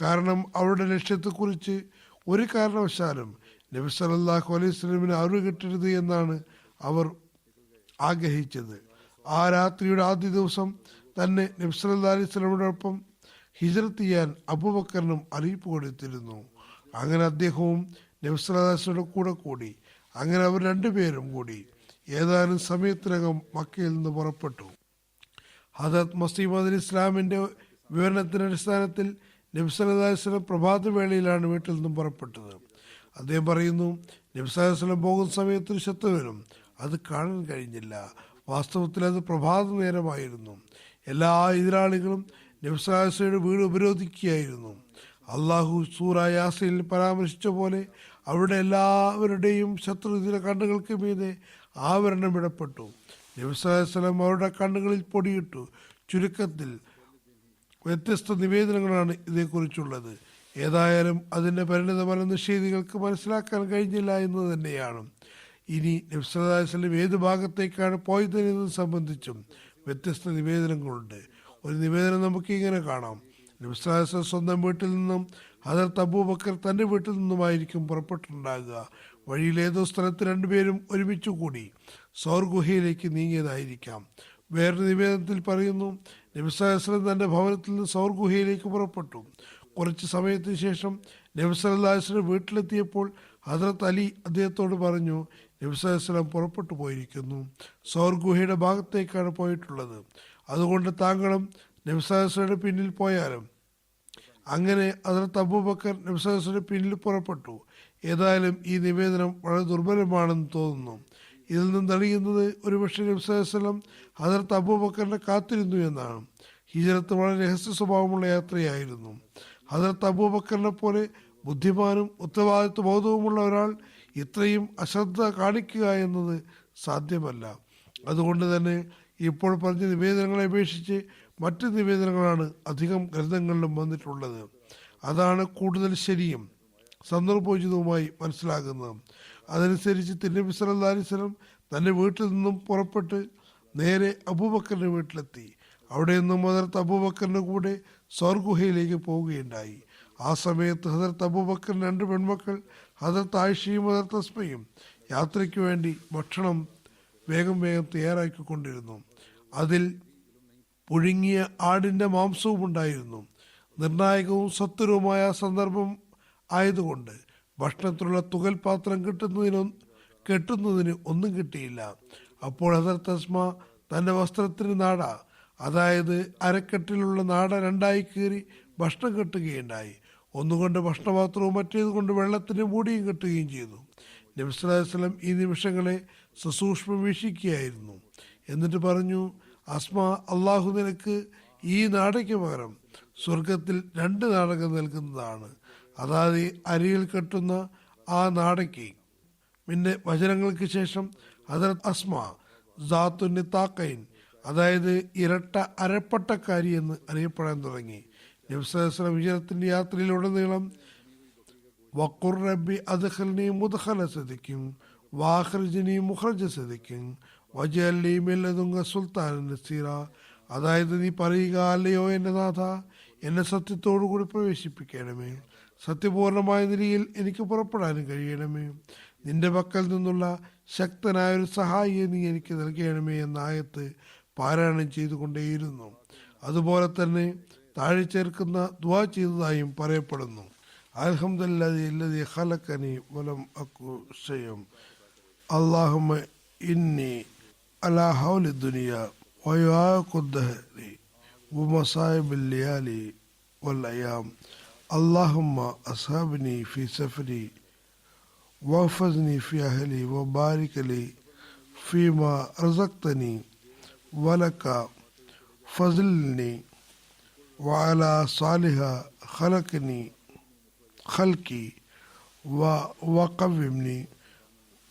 കാരണം അവരുടെ ലക്ഷ്യത്തെക്കുറിച്ച് ഒരു കാരണവശാലും നബി സല്ലല്ലാഹു അലൈഹി വസല്ലമിന് അറിവ് കിട്ടരുത് എന്നാണ് അവർ ആഗ്രഹിച്ചത്. ആ രാത്രിയുടെ ആദ്യ ദിവസം തന്നെ നബി സല്ലല്ലാഹു അലൈഹി വസല്ലമയോടൊപ്പം ഹിജ്റത്ത് ചെയ്യാൻ അബൂബക്കറിനും അറിയിപ്പ് കൊടുത്തിരുന്നു. അങ്ങനെ അദ്ദേഹവും നബി സല്ലല്ലാഹു അലൈഹി വസല്ലമയുടെ കൂടെ കൂടി. അങ്ങനെ അവർ രണ്ടുപേരും കൂടി ഏതാനും സമയത്തിനകം മക്കയിൽ നിന്ന് പുറപ്പെട്ടു. ഹദരത്ത് മസീഹ് മൗഊദ് ഇസ്ലാമിൻ്റെ വിവരണത്തിൻ്റെ അടിസ്ഥാനത്തിൽ നബി സല്ലല്ലാഹു അലൈഹി വസല്ലം പ്രഭാതവേളയിലാണ് വീട്ടിൽ നിന്നും പുറപ്പെട്ടത്. അദ്ദേഹം പറയുന്നു, നബി സല്ലല്ലാഹു അലൈഹി വസല്ലം പോകുന്ന സമയത്തൊരു ശത്രുവിനും അത് കാണാൻ കഴിഞ്ഞില്ല. വാസ്തവത്തിൽ അത് പ്രഭാത നേരമായിരുന്നു. എല്ലാ എതിരാളികളും നബി സല്ലല്ലാഹു അലൈഹി വസല്ലമയുടെ വീട് ഉപരോധിക്കുകയായിരുന്നു. അള്ളാഹു സൂറ യാസീനിൽ പരാമർശിച്ച പോലെ അവരുടെ എല്ലാവരുടെയും ശത്രുവിന്റെ കണ്ണുകൾക്ക് മീതെ ആവരണം ഇടപെട്ടു. നബി സല്ലല്ലാഹു അലൈഹി വസല്ലം അവരുടെ കണ്ണുകളിൽ പൊടിയിട്ടു. ചുരുക്കത്തിൽ വ്യത്യസ്ത നിവേദനങ്ങളാണ് ഇതേക്കുറിച്ചുള്ളത്. ഏതായാലും അതിൻ്റെ പരിണിതഫലം നിഷേധികൾക്ക് മനസ്സിലാക്കാൻ കഴിഞ്ഞില്ല എന്ന് തന്നെയാണ്. ഇനി നബി സല്ലല്ലാഹു അലൈഹി വസല്ലം ഏത് ഭാഗത്തേക്കാണ് പോയതെന്നത് സംബന്ധിച്ചും വ്യത്യസ്ത നിവേദനങ്ങളുണ്ട്. ഒരു നിവേദനം നമുക്ക് ഇങ്ങനെ കാണാം. നബി സല്ലല്ലാഹു അലൈഹി വസല്ലം സ്വന്തം വീട്ടിൽ നിന്നും ഹദരത്ത് അബൂബക്കർ തൻ്റെ വീട്ടിൽ നിന്നുമായിരിക്കും പുറപ്പെട്ടിട്ടുണ്ടാകുക. വഴിയിൽ ഏതോ സ്ഥലത്ത് രണ്ടുപേരും ഒരുമിച്ച് കൂടി സൗർ ഗുഹയിലേക്ക് നീങ്ങിയതായിരിക്കാം. വേറൊരു നിവേദനത്തിൽ പറയുന്നു, നബി സല്ലല്ലാഹു അലൈഹി വസല്ലം തൻ്റെ ഭവനത്തിൽ നിന്ന് സൗർ ഗുഹയിലേക്ക് പുറപ്പെട്ടു. കുറച്ച് സമയത്തിന് ശേഷം നബി സല്ലല്ലാഹു അലൈഹി വസല്ലം വീട്ടിലെത്തിയപ്പോൾ ഹദരത്ത് അലി അദ്ദേഹത്തോട് പറഞ്ഞു, നബി സല്ലല്ലാഹു അലൈഹി വസല്ലം പുറപ്പെട്ടു പോയിരിക്കുന്നു. സൗർ ഗുഹയുടെ ഭാഗത്തേക്കാണ് പോയിട്ടുള്ളത്. അതുകൊണ്ട് താങ്കളും നബി സല്ലല്ലാഹു അലൈഹി വസല്ലമയുടെ പിന്നിൽ പോയാലും. അങ്ങനെ ഹദരത്ത് അബൂബക്കർ നബി സല്ലല്ലാഹു അലൈഹി വസല്ലം പിന്നിൽ പുറപ്പെട്ടു. ഏതായാലും ഈ നിവേദനം വളരെ ദുർബലമാണെന്ന് തോന്നുന്നു. ഇതിൽ നിന്ന് തെളിയുന്നത് ഒരുപക്ഷെ നബി സല്ലല്ലാഹു അലൈഹി വസല്ലം ഹദരത്ത് അബൂബക്കറിനെ കാത്തിരുന്നു എന്നാണ്. ഹിജ്റത്ത് വളരെ രഹസ്യ സ്വഭാവമുള്ള യാത്രയായിരുന്നു. ഹദരത്ത് അബൂബക്കറിനെ പോലെ ബുദ്ധിമാനും ഉത്തരവാദിത്വ ബോധവുമുള്ള ഒരാൾ ഇത്രയും അശ്രദ്ധ കാണിക്കുക എന്നത് സാധ്യമല്ല. അതുകൊണ്ട് തന്നെ ഇപ്പോൾ പറഞ്ഞ നിവേദനങ്ങളെ അപേക്ഷിച്ച് മറ്റ് നിവേദനങ്ങളാണ് അധികം ഗ്രന്ഥങ്ങളിലും വന്നിട്ടുള്ളത്. അതാണ് കൂടുതൽ ശരിയും സന്ദർഭോചിതവുമായി മനസ്സിലാകുന്നത്. അതനുസരിച്ച് നബി സല്ലല്ലാഹു അലൈഹി വസല്ലം തൻ്റെ വീട്ടിൽ നിന്നും പുറപ്പെട്ട് നേരെ അബൂബക്കറിൻ്റെ വീട്ടിലെത്തി. അവിടെ നിന്നും ഹദരത്ത് അബൂബക്കറിൻ്റെ കൂടെ സൗർ ഗുഹയിലേക്ക് പോവുകയുണ്ടായി. ആ സമയത്ത് ഹദരത്ത് അബൂബക്കറിന് രണ്ട് പെൺമക്കൾ ഹദരത്ത് ആയിഷയും ഹദരത്ത് അസ്മയും യാത്രയ്ക്ക് വേണ്ടി ഭക്ഷണം വേഗം തയ്യാറാക്കിക്കൊണ്ടിരുന്നു. അതിൽ പുഴുങ്ങിയ ആടിൻ്റെ മാംസവും ഉണ്ടായിരുന്നു. നിർണായകവും സത്വരവുമായ സന്ദർഭം ആയതുകൊണ്ട് ഭക്ഷണത്തിലുള്ള തുകൽ പാത്രം കെട്ടുന്നതിന് ഒന്നും കിട്ടിയില്ല. അപ്പോൾ ഹദരത്ത് അസ്മ തൻ്റെ വസ്ത്രത്തിന് നാട, അതായത് അരക്കെട്ടിലുള്ള നാട രണ്ടായി കീറി ഭക്ഷണം കെട്ടുകയുണ്ടായി. ഒന്നുകൊണ്ട് ഭക്ഷണപാത്രവും മറ്റേതുകൊണ്ട് വെള്ളത്തിന് മൂടിയും കെട്ടുകയും ചെയ്തു. നബി സല്ലല്ലാഹു അലൈഹി വസല്ലം ഈ നിമിഷങ്ങളെ സസൂക്ഷ്മം വീക്ഷിക്കുകയായിരുന്നു. എന്നിട്ട് പറഞ്ഞു, അസ്മ, അള്ളാഹു നിനക്ക് ഈ നാടയ്ക്ക് പകരം സ്വർഗത്തിൽ 2 നാടകം നൽകുന്നതാണ്. അതായത് അരിയിൽ കെട്ടുന്ന ആ നാടയ്ക്ക്. പിന്നെ വചനങ്ങൾക്ക് ശേഷം ഹദരത്ത് അസ്മ സാത്തുൻ താക്കൈൻ, അതായത് ഇരട്ട അരപ്പട്ടക്കാരി എന്ന് അറിയപ്പെടാൻ തുടങ്ങി. നബി സല്ലല്ലാഹു അലൈഹി വസല്ലം ഹിജ്റത്തിന്റെ യാത്രയിലുടനീളം വഖുർ റബ്ബി അദ്ഖിൽനി മുദ്ഖല സദിഖിൻ വഅഖ്രിജ്നി മുഖ്റജ സദിഖിൻ വജഅൽ ലീ മിൻ ലദുൻക സുൽത്താനൻ നസീറ, അതായത് നീ പറയുക, അല്ലയോ എൻ്റെ നാഥ, എന്നെ സത്യത്തോടു കൂടി പ്രവേശിപ്പിക്കണമേ, സത്യപൂർണമായ നിലയിൽ എനിക്ക് പുറപ്പെടാനും കഴിയണമേ, നിന്റെ പക്കൽ നിന്നുള്ള ശക്തനായ ഒരു സഹായിയെ നീ എനിക്ക് നൽകണമേ എന്ന ആയത്ത് പാരായണം ചെയ്തുകൊണ്ടേയിരുന്നു. അതുപോലെ തന്നെ താഴെ ചേർക്കുന്ന ദുആ ചെയ്തതായും പറയപ്പെടുന്നു. അൽഹംദുലില്ലാഹി ഖലഖനി വലം അകു ശൈഅൻ അല്ലാഹുമ്മ ഇന്നി അലാ ഹൗലി ദുനിയ വയുആഖു ദഹരി വമസായിബിൽ ലിയാലി വൽ അയാം അല്ലാഹുമ്മ അസ്ഹാബനി ഫി സഫരി വഹ്ഫസ്നി ഫി അഹ്ലി വബാരിക് ലി ഫീമാ റസഖ്തനി വലക ഫസ്ൽനി വഅലാ സാലിഹ ഖൽക്കി വഖവ്വിംനി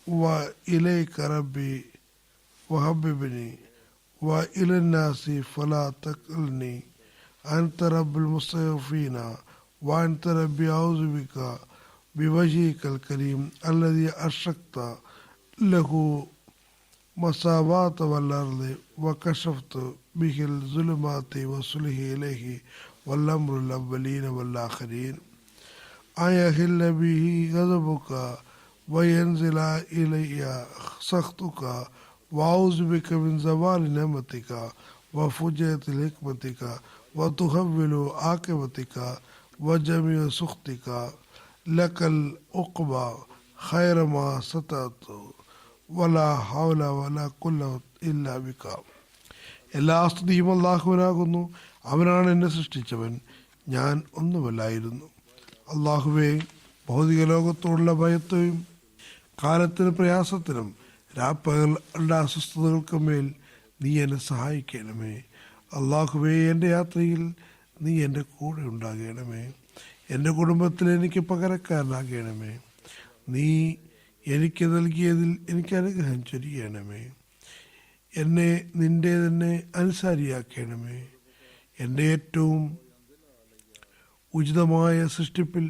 وإليك ربي وحببني وإلى الناس فلا تكلني أنت رب المستضعفين وأنت ربي أعوذ بك بوجهك الكريم الذي أشرقت له مساوات والأرض وكشفت به الظلمات وصله إليه والأمر الأولين والآخرين أن يحل به غضبك وينزل إلي سخطك وأعوذ بك من زوال نعمتك وفجأة حكمتك وتحول عاقبتك وجميع سخطك لك العقبى خير ما سترت ولا حول ولا قوة إلا بك. എല്ലാ സ്തുതിയും അള്ളാഹുവിനാകുന്നു. അവനാണ് എന്നെ സൃഷ്ടിച്ചവൻ, ഞാൻ ഒന്നുമല്ലായിരുന്നു. അള്ളാഹുവേ, ഭൗതിക ലോകത്തോടുള്ള ഭയത്തെയും കാലത്തിന് പ്രയാസത്തിനും രാപ്പകലുടെ അസ്വസ്ഥതകൾക്കും മേൽ നീ എന്നെ സഹായിക്കണമേ. അള്ളാഹുവേ, എൻ്റെ യാത്രയിൽ നീ എൻ്റെ കൂടെ ഉണ്ടാകണമേ. എൻ്റെ കുടുംബത്തിൽ എനിക്ക് പകരക്കാരനാകണമേ. നീ എനിക്ക് നൽകിയതിൽ എനിക്ക് അനുഗ്രഹം ചൊരിയണമേ. എന്നെ നിൻ്റെ തന്നെ അനുസാരിയാക്കണമേ. എൻ്റെ ഏറ്റവും ഉചിതമായ സൃഷ്ടിപ്പിൽ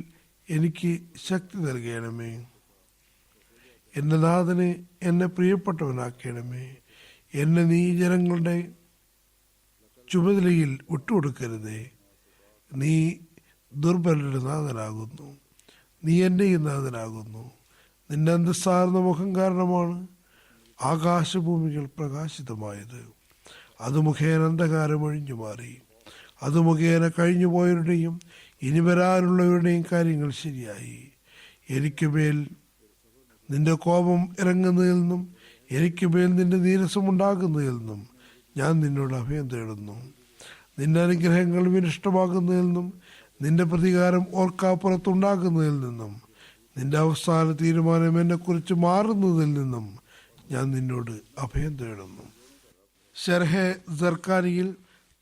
എനിക്ക് ശക്തി നൽകണമേ. എൻ്റെ നാഥന് എന്നെ പ്രിയപ്പെട്ടവനാക്കണമേ. എന്നെ നീ ജനങ്ങളുടെ ചുമതലയിൽ വിട്ടുകൊടുക്കരുതേ. നീ ദുർബലരുടെ നാഥനാകുന്നു. നീ എൻ്റെ ഈ നാഥനാകുന്നു. നിന്റെ അന്തസ്സാർന്ന മുഖം കാരണമാണ് ആകാശഭൂമികൾ പ്രകാശിതമായത്. അത് മുഖേന അന്ധകാരം ഒഴിഞ്ഞു മാറി. അത് മുഖേന കഴിഞ്ഞുപോയവരുടെയും ഇനി വരാനുള്ളവരുടെയും കാര്യങ്ങൾ ശരിയായി. എനിക്ക് മേൽ നിന്റെ കോപം ഇറങ്ങുന്നതിൽ നിന്നും എനിക്ക് മേൽ നിന്റെ നീരസമുണ്ടാകുന്നതിൽ നിന്നും ഞാൻ നിന്നോട് അഭയം തേടുന്നു. നിന്റെ അനുഗ്രഹങ്ങൾ വിനഷ്ടമാകുന്നതിൽ നിന്നും നിന്റെ പ്രതികാരം ഓർക്കാപ്പുറത്തുണ്ടാകുന്നതിൽ നിന്നും നിന്റെ അവസാന തീരുമാനം എന്നെക്കുറിച്ച് മാറുന്നതിൽ നിന്നും ഞാൻ നിന്നോട് അഭയം തേടുന്നു. ഷർഹെ സർക്കാരിയിൽ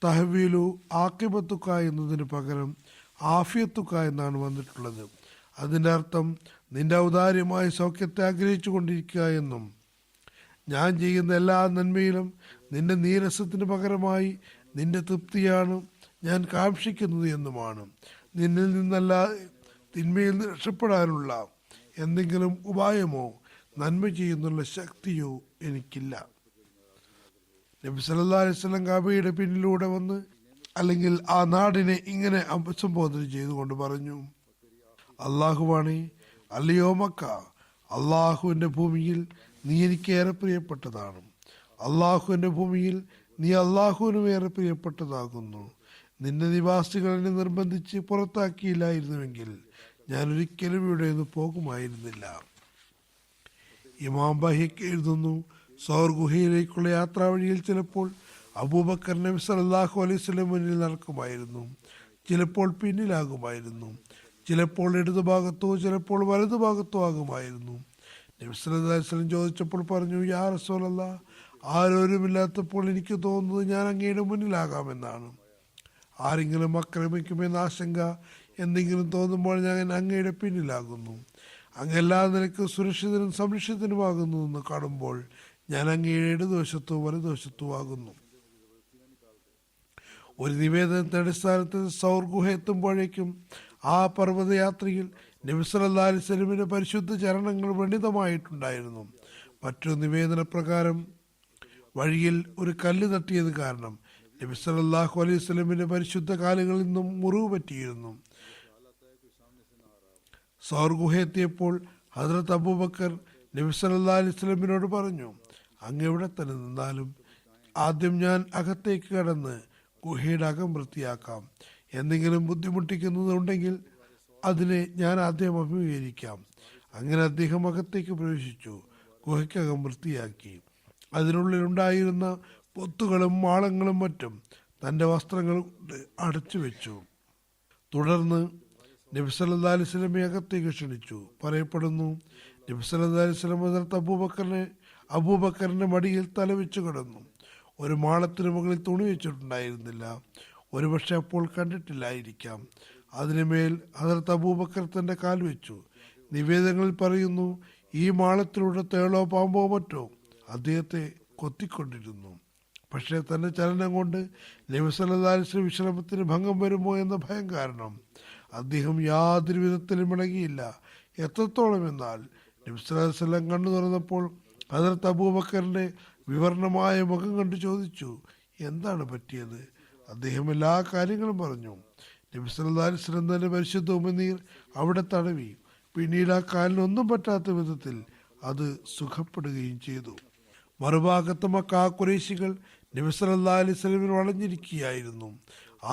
തഹവീലു ആക്കിബത്തുക്ക എന്നതിന് പകരം ആഫിയത്തുക്ക എന്നാണ് വന്നിട്ടുള്ളത്. അതിൻ്റെ അർത്ഥം നിന്റെ ഔദാര്യമായ സൗഖ്യത്തെ ആഗ്രഹിച്ചു കൊണ്ടിരിക്കുക എന്നും ഞാൻ ചെയ്യുന്ന എല്ലാ നന്മയിലും നിന്റെ നീരസത്തിന് പകരമായി നിന്റെ തൃപ്തിയാണ് ഞാൻ കാക്ഷിക്കുന്നത് എന്നുമാണ്. നിന്നിൽ നിന്നല്ല തിന്മയിൽ നിന്ന് രക്ഷപ്പെടാനുള്ള എന്തെങ്കിലും ഉപായമോ നന്മ ചെയ്യുന്നുള്ള ശക്തിയോ എനിക്കില്ല. നബി സല്ലല്ലാഹു അലൈഹി വസല്ലം കഅബയുടെ പിന്നിലൂടെ വന്ന് അല്ലെങ്കിൽ ആ നാടിനെ ഇങ്ങനെ അഭിസംബോധന ചെയ്തുകൊണ്ട് പറഞ്ഞു: അള്ളാഹുവാണേ, അല്ലയോ മക്ക, അള്ളാഹുവിൻ്റെ ഭൂമിയിൽ നീ എനിക്ക് ഏറെ പ്രിയപ്പെട്ടതാണ്. അള്ളാഹുവിൻ്റെ ഭൂമിയിൽ നീ അള്ളാഹുവിനും ഏറെ പ്രിയപ്പെട്ടതാകുന്നു. നിന്റെ നിവാസികളെ നിർബന്ധിച്ച് പുറത്താക്കിയില്ലായിരുന്നുവെങ്കിൽ ഞാൻ ഒരിക്കലും ഇവിടെ നിന്ന് പോകുമായിരുന്നില്ല. ഇമാം ബഹിക്ക് എഴുതുന്നു, സൗർ ഗുഹയിലേക്കുള്ള യാത്രാവഴിയിൽ ചിലപ്പോൾ അബൂബക്കർ നബി സല്ലല്ലാഹു അലൈഹി വസല്ലം മുന്നിൽ നടക്കുമായിരുന്നു, ചിലപ്പോൾ പിന്നിലാകുമായിരുന്നു, ചിലപ്പോൾ ഇടതുഭാഗത്തോ ചിലപ്പോൾ വലതുഭാഗത്തോ ആകുമായിരുന്നു. നബി സല്ലല്ലാഹു അലൈഹി വസല്ലം ചോദിച്ചപ്പോൾ പറഞ്ഞു: യാ റസൂലല്ലാഹ്, ആരോരുമില്ലാത്തപ്പോൾ എനിക്ക് തോന്നുന്നത് ഞാൻ അങ്ങയുടെ മുന്നിലാകാമെന്നാണ്. ആരെങ്കിലും ആക്രമിക്കുമെന്ന ആശങ്ക എന്തെങ്കിലും തോന്നുമ്പോൾ ഞാൻ അങ്ങയുടെ പിന്നിലാകുന്നു. അങ്ങെല്ലാ നിലയ്ക്കും സുരക്ഷിതനും സംരക്ഷിതനുമാകുന്നു എന്ന് കാണുമ്പോൾ ഞാൻ അങ്ങയുടെ ഇടതുവശത്തോ വലതുവശത്തോ ആകുന്നു. ഒരു നിവേദനത്തിന്റെ അടിസ്ഥാനത്തിൽ സൗർ ഗുഹ എത്തുമ്പോഴേക്കും ആ പർവ്വതയാത്രയിൽ നബി സല്ലല്ലാഹു അലൈഹി വസല്ലമിന്റെ പരിശുദ്ധ ചരണങ്ങൾ വ്രണിതമായിട്ടുണ്ടായിരുന്നു. മറ്റൊരു നിവേദന പ്രകാരം വഴിയിൽ ഒരു കല്ല് തട്ടിയത് കാരണം നബി സല്ലല്ലാഹു അലൈഹി വസല്ലമിന്റെ പരിശുദ്ധ കാലുകളിൽ നിന്നും മുറിവ് പറ്റിയിരുന്നു. സൗർ ഗുഹ എത്തിയപ്പോൾ ഹദ്രത്ത് അബൂബക്കർ നബി സല്ലല്ലാഹു അലൈഹി വസല്ലമിനോട് പറഞ്ഞു, അങ്ങ് എവിടെ തന്നെ നിന്നാലും ആദ്യം ഞാൻ അകത്തേക്ക് കടന്ന് ഗുഹയുടെ അകം വൃത്തിയാക്കാം. എന്തെങ്കിലും ബുദ്ധിമുട്ടിക്കുന്നതുണ്ടെങ്കിൽ അതിനെ ഞാൻ ആദ്യം അഭിമുഖീകരിക്കാം. അങ്ങനെ അദ്ദേഹം അകത്തേക്ക് പ്രവേശിച്ചു. ഗുഹയ്ക്കകം വൃത്തിയാക്കി. അതിനുള്ളിലുണ്ടായിരുന്ന പൊത്തുകളും മാളങ്ങളും മറ്റും തൻ്റെ വസ്ത്രങ്ങൾ കൊണ്ട് അടച്ചു വെച്ചു. തുടർന്ന് നബി സല്ലല്ലാഹു അലൈഹി വസല്ലമയെ അകത്തേക്ക് ക്ഷണിച്ചു. പറയപ്പെടുന്നു, നബി സല്ലല്ലാഹു അലൈഹി വസല്ലം ഹദ്റത്ത് അബൂബക്കറിന്റെ മടിയിൽ തലവെച്ചു കിടന്നു. ഒരു മാളത്തിന് മുകളിൽ തുണി വെച്ചിട്ടുണ്ടായിരുന്നില്ല. ഒരുപക്ഷെ അപ്പോൾ കണ്ടിട്ടില്ലായിരിക്കാം. അതിനുമേൽ ഹദ്റത്ത് അബൂബക്കർ തന്റെ കാൽ വെച്ചു. നിവേദനങ്ങളിൽ പറയുന്നു, ഈ മാളത്തിലൂടെ തേളോ പാമ്പോ മറ്റോ അദ്ദേഹത്തെ കൊത്തിക്കൊണ്ടിരുന്നു. പക്ഷേ തന്റെ ചലനം കൊണ്ട് നബി സല്ലല്ലാഹു അലൈഹി വസല്ലം വിശ്രമത്തിന് ഭംഗം വരുമോ എന്ന ഭയം കാരണം അദ്ദേഹം യാതൊരു വിധത്തിലും ഇളകിയില്ല. എത്രത്തോളം എന്നാൽ നബി സല്ലല്ലാഹു അലൈഹി വസല്ലം കണ്ണു തുറന്നപ്പോൾ ഹദ്റത്ത് അബൂബക്കറിന്റെ വിവരണമായ മുഖം കണ്ടു ചോദിച്ചു, എന്താണ് പറ്റിയത്? അദ്ദേഹം എല്ലാ കാര്യങ്ങളും പറഞ്ഞു. നബി സല്ലല്ലാഹു അലൈഹി വസല്ലം തന്റെ പരിശുദ്ധ ഉമിനീർ അവിടെ തടവി. പിന്നീട് ആ കാലിനൊന്നും പറ്റാത്ത വിധത്തിൽ അത് സുഖപ്പെടുകയും ചെയ്തു. മറുഭാഗത്ത് മക്ക ഖുറൈശികൾ നബി സല്ലല്ലാഹു അലൈഹി വസല്ലമിനെ വളഞ്ഞിരിക്കുകയായിരുന്നു.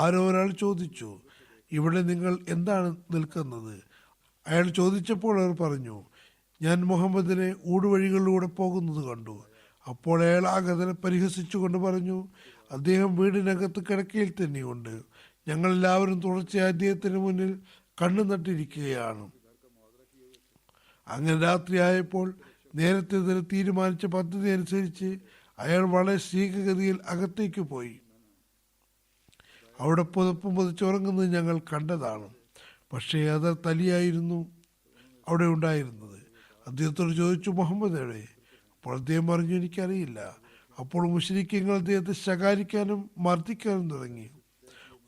ആരോ ഒരാൾ ചോദിച്ചു, ഇവിടെ നിങ്ങൾ എന്താണ് നിൽക്കുന്നത്? അയാൾ ചോദിച്ചപ്പോൾ അവർ പറഞ്ഞു, ഞാൻ മുഹമ്മദിനെ ഊടുവഴികളിലൂടെ പോകുന്നത് കണ്ടു. അപ്പോൾ അയാൾ ആഗതനെ പരിഹസിച്ചുകൊണ്ട് പറഞ്ഞു, അദ്ദേഹം വീടിനകത്ത് കിടക്കയിൽ തന്നെയുണ്ട്. ഞങ്ങളെല്ലാവരും തുടർച്ചയായി അദ്ദേഹത്തിന് മുന്നിൽ കണ്ണു നട്ടിരിക്കുകയാണ്. അങ്ങനെ രാത്രിയായപ്പോൾ നേരത്തെ തന്നെ തീരുമാനിച്ച പദ്ധതി അനുസരിച്ച് അയാൾ വളരെ ശീഘ്രഗതിയിൽ അകത്തേക്ക് പോയി. അവിടെ പുതപ്പും പുതച്ചുറങ്ങുന്നത് ഞങ്ങൾ കണ്ടതാണ്. പക്ഷേ അത് തലിയായിരുന്നു അവിടെ ഉണ്ടായിരുന്നത്. അദ്ദേഹത്തോട് ചോദിച്ചു, മുഹമ്മദ് എവിടെ? അപ്പോൾ അദ്ദേഹം പറഞ്ഞു, എനിക്കറിയില്ല. അപ്പോൾ മുശ്രിക്കുകൾ അദ്ദേഹത്തെ ശകാരിക്കാനും മർദ്ദിക്കാനും തുടങ്ങി.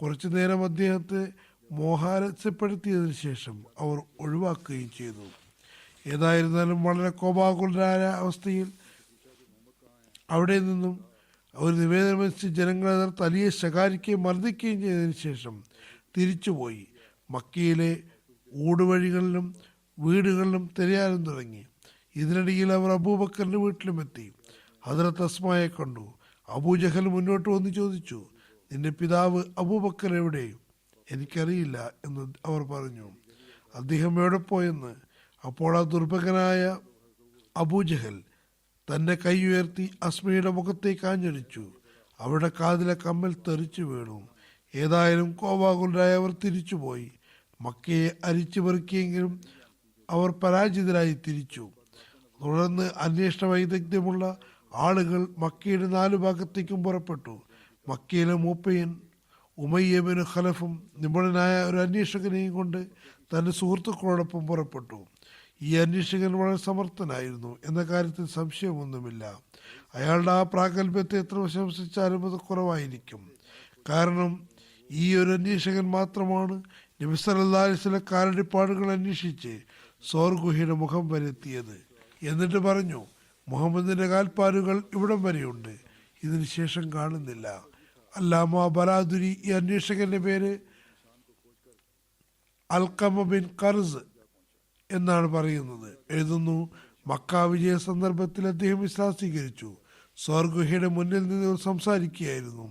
കുറച്ചു നേരം അദ്ദേഹത്തെ മോഹാലസ്യപ്പെടുത്തിയതിനു ശേഷം അവർ ഒഴിവാക്കുകയും ചെയ്തു. ഏതായിരുന്നാലും വളരെ കോപാകുലരായ അവസ്ഥയിൽ അവിടെ നിന്നും അവർ നിവേദനമനുസരിച്ച് ജനങ്ങളെ തലിയെ ശകാരിക്കുകയും മർദ്ദിക്കുകയും ചെയ്തതിനു ശേഷം തിരിച്ചുപോയി. മക്കയിലെ ഊടുവഴികളിലും വീടുകളിലും തിരയാനും തുടങ്ങി. ഇതിനിടയിൽ അവർ അബൂബക്കറിന്റെ വീട്ടിലുമെത്തി. ഹദ്റത്ത് അസ്മായെ കണ്ടു. അബൂജഹൽ മുന്നോട്ട് വന്ന് ചോദിച്ചു, നിന്റെ പിതാവ് അബൂബക്കർ എവിടെ? എനിക്കറിയില്ല എന്ന് അവർ പറഞ്ഞു. അദ്ദേഹം എവിടെ പോയെന്ന്? അപ്പോൾ ആ ദുർഭകനായ അബൂജഹൽ തന്റെ കൈ ഉയർത്തി അസ്മയുടെ മുഖത്തേക്ക് ആഞ്ഞടിച്ചു. അവരുടെ കാതിലെ കമ്മൽ തെറിച്ചു വീണു. ഏതായാലും കോപാകുലരായ അവർ തിരിച്ചുപോയി. മക്കയെ അരിച്ചു പെറുക്കിയെങ്കിലും അവർ പരാജിതരായി തിരിച്ചു. തുടർന്ന് അന്വേഷണ വൈദഗ്ധ്യമുള്ള ആളുകൾ മക്കയുടെ 4 ഭാഗത്തേക്കും പുറപ്പെട്ടു. മക്കയിലെ മൂപ്പയൻ ഉമയ്യ ബിൻ ഖലഫും നിപുണനായ ഒരു അന്വേഷകനെയും കൊണ്ട് തന്റെ സുഹൃത്തുക്കളോടൊപ്പം പുറപ്പെട്ടു. ഈ അന്വേഷകൻ വളരെ സമർത്ഥനായിരുന്നു എന്ന കാര്യത്തിൽ സംശയമൊന്നുമില്ല. അയാളുടെ ആ പ്രാഗൽഭ്യത്തെ എത്ര പ്രശംസിച്ചാലും അത് കുറവായിരിക്കും. കാരണം ഈ ഒരു അന്വേഷകൻ മാത്രമാണ് നബി സല്ലല്ലാഹു അലൈഹി വസല്ലം കാലടിപ്പാടുകൾ അന്വേഷിച്ച് സൗർ ഗുഹയുടെ മുഖം വരെത്തിയത്. എന്നിട്ട് പറഞ്ഞു, മുഹമ്മദിന്റെ കാൽപ്പാടുകൾ ഇവിടം വരെയുണ്ട്, ഇതിനു ശേഷം കാണുന്നില്ല. അല്ലാമ ബലാദുരി ഈ അന്വേഷകന്റെ പേര് അൽഖമ ബിൻ ഖർസ് എന്നാണ് പറയുന്നത്. എഴുതുന്നു, മക്ക വിജയ സന്ദർഭത്തിൽ അദ്ദേഹം ഇസ്ലാം സ്വീകരിച്ചു. സൗർ ഗുഹയുടെ മുന്നിൽ നിന്ന് സംസാരിക്കുകയായിരുന്നു.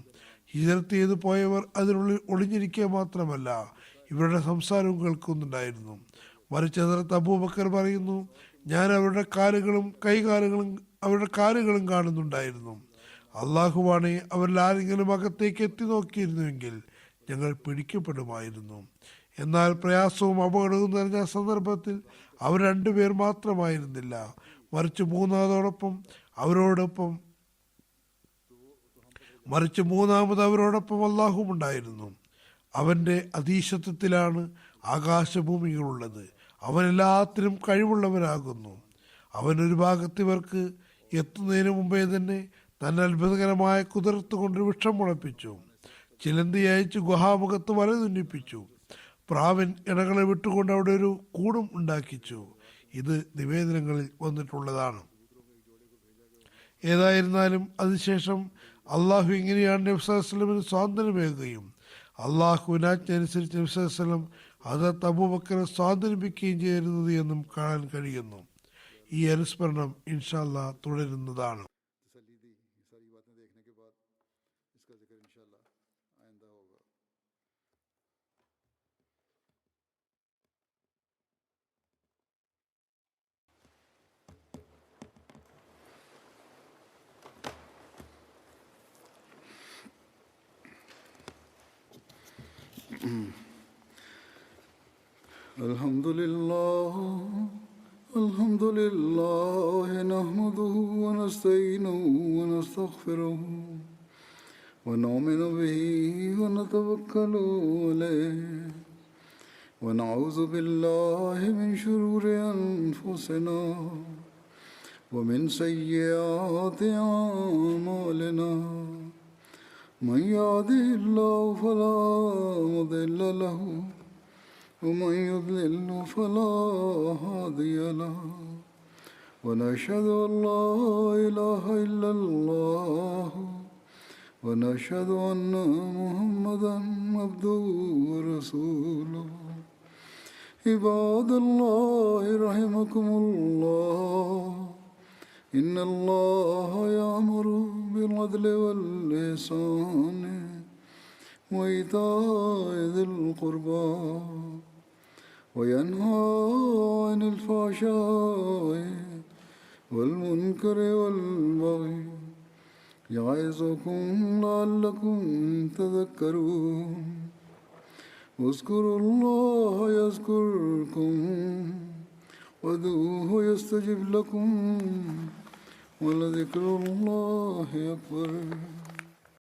ഹിജറത്ത് ചെയ്ത് പോയവർ അതിനുള്ളിൽ ഒളിഞ്ഞിരിക്കുക മാത്രമല്ല, ഇവരുടെ സംസാരവും കേൾക്കുന്നുണ്ടായിരുന്നു. മറിച്ച് ഹദ്റത്ത് അബൂബക്കർ പറയുന്നു, ഞാൻ അവരുടെ കാലുകളും കാണുന്നുണ്ടായിരുന്നു. അള്ളാഹുവാണെ, അവരിൽ ആരെങ്കിലും അകത്തേക്ക് എത്തി നോക്കിയിരുന്നുവെങ്കിൽ ഞങ്ങൾ പിടിക്കപ്പെടുമായിരുന്നു. എന്നാൽ പ്രയാസവും അപകടവും നിറഞ്ഞ സന്ദർഭത്തിൽ അവർ 2 പേർ മാത്രമായിരുന്നില്ല, മറിച്ച് 3 അവരോടൊപ്പം മറിച്ച് മൂന്നാമത് അവരോടൊപ്പം അള്ളാഹുവും ഉണ്ടായിരുന്നു. അവൻ്റെ അധീശത്വത്തിലാണ് ആകാശഭൂമികളുള്ളത്. അവൻ എല്ലാത്തിനും കഴിവുള്ളവനാകുന്നു. അവൻ ഒരു ഭാഗത്ത് ഇവർക്ക് എത്തുന്നതിന് മുമ്പേ തന്നെ തന്നെ അത്ഭുതകരമായ കുതിർത്ത് കൊണ്ട് വൃക്ഷം മുളപ്പിച്ചു. ചിലന്തി അയച്ച് ഗുഹാമുഖത്ത് വല തുന്നിപ്പിച്ചു. പ്രാവിൻ ഇണകളെ വിട്ടുകൊണ്ട് അവിടെ ഒരു കൂടും ഉണ്ടാക്കിച്ചു. ഇത് നിവേദനങ്ങളിൽ വന്നിട്ടുള്ളതാണ്. ഏതായിരുന്നാലും അതിനുശേഷം അള്ളാഹു ഇങ്ങനെയാണ് നബി സല്ലല്ലാഹു അലൈഹി വസല്ലമന് സ്വാതന്ത്ര്യമേകുകയും അള്ളാഹുവിനാജ്ഞനുസരിച്ച് നബി സല്ലല്ലാഹു അലൈഹി വസല്ലം ഹദരത്ത് അബൂബക്കറെ സ്വാതന്ത്ര്യപ്പിക്കുകയും ചെയ്യുന്നത് എന്നും കാണാൻ കഴിയുന്നു. ഈ അനുസ്മരണം ഇൻഷാ അല്ലാഹ് തുടരുന്നതാണ്. الحمد لله نحمده ونستعينه ونستغفره ونؤمن به ونتوكل عليه ونعوذ بالله من شرور أنفسنا ومن سيئات أعمالنا من يهده الله فلا مضل له ومن يضلل فلا هادي له ونشهد أن لا إله إلا الله ونشهد أن محمدا عبده ورسوله عباد الله رحمكم الله إن الله يأمر بالعدل والإحسان وإيتاء ذي القربى وينهى عن الفحشاء والمنكر والبغي يعظكم لعلكم تذكرون اذكروا الله يذكركم وادعوه يستجب لكم ولذكر الله أكبر.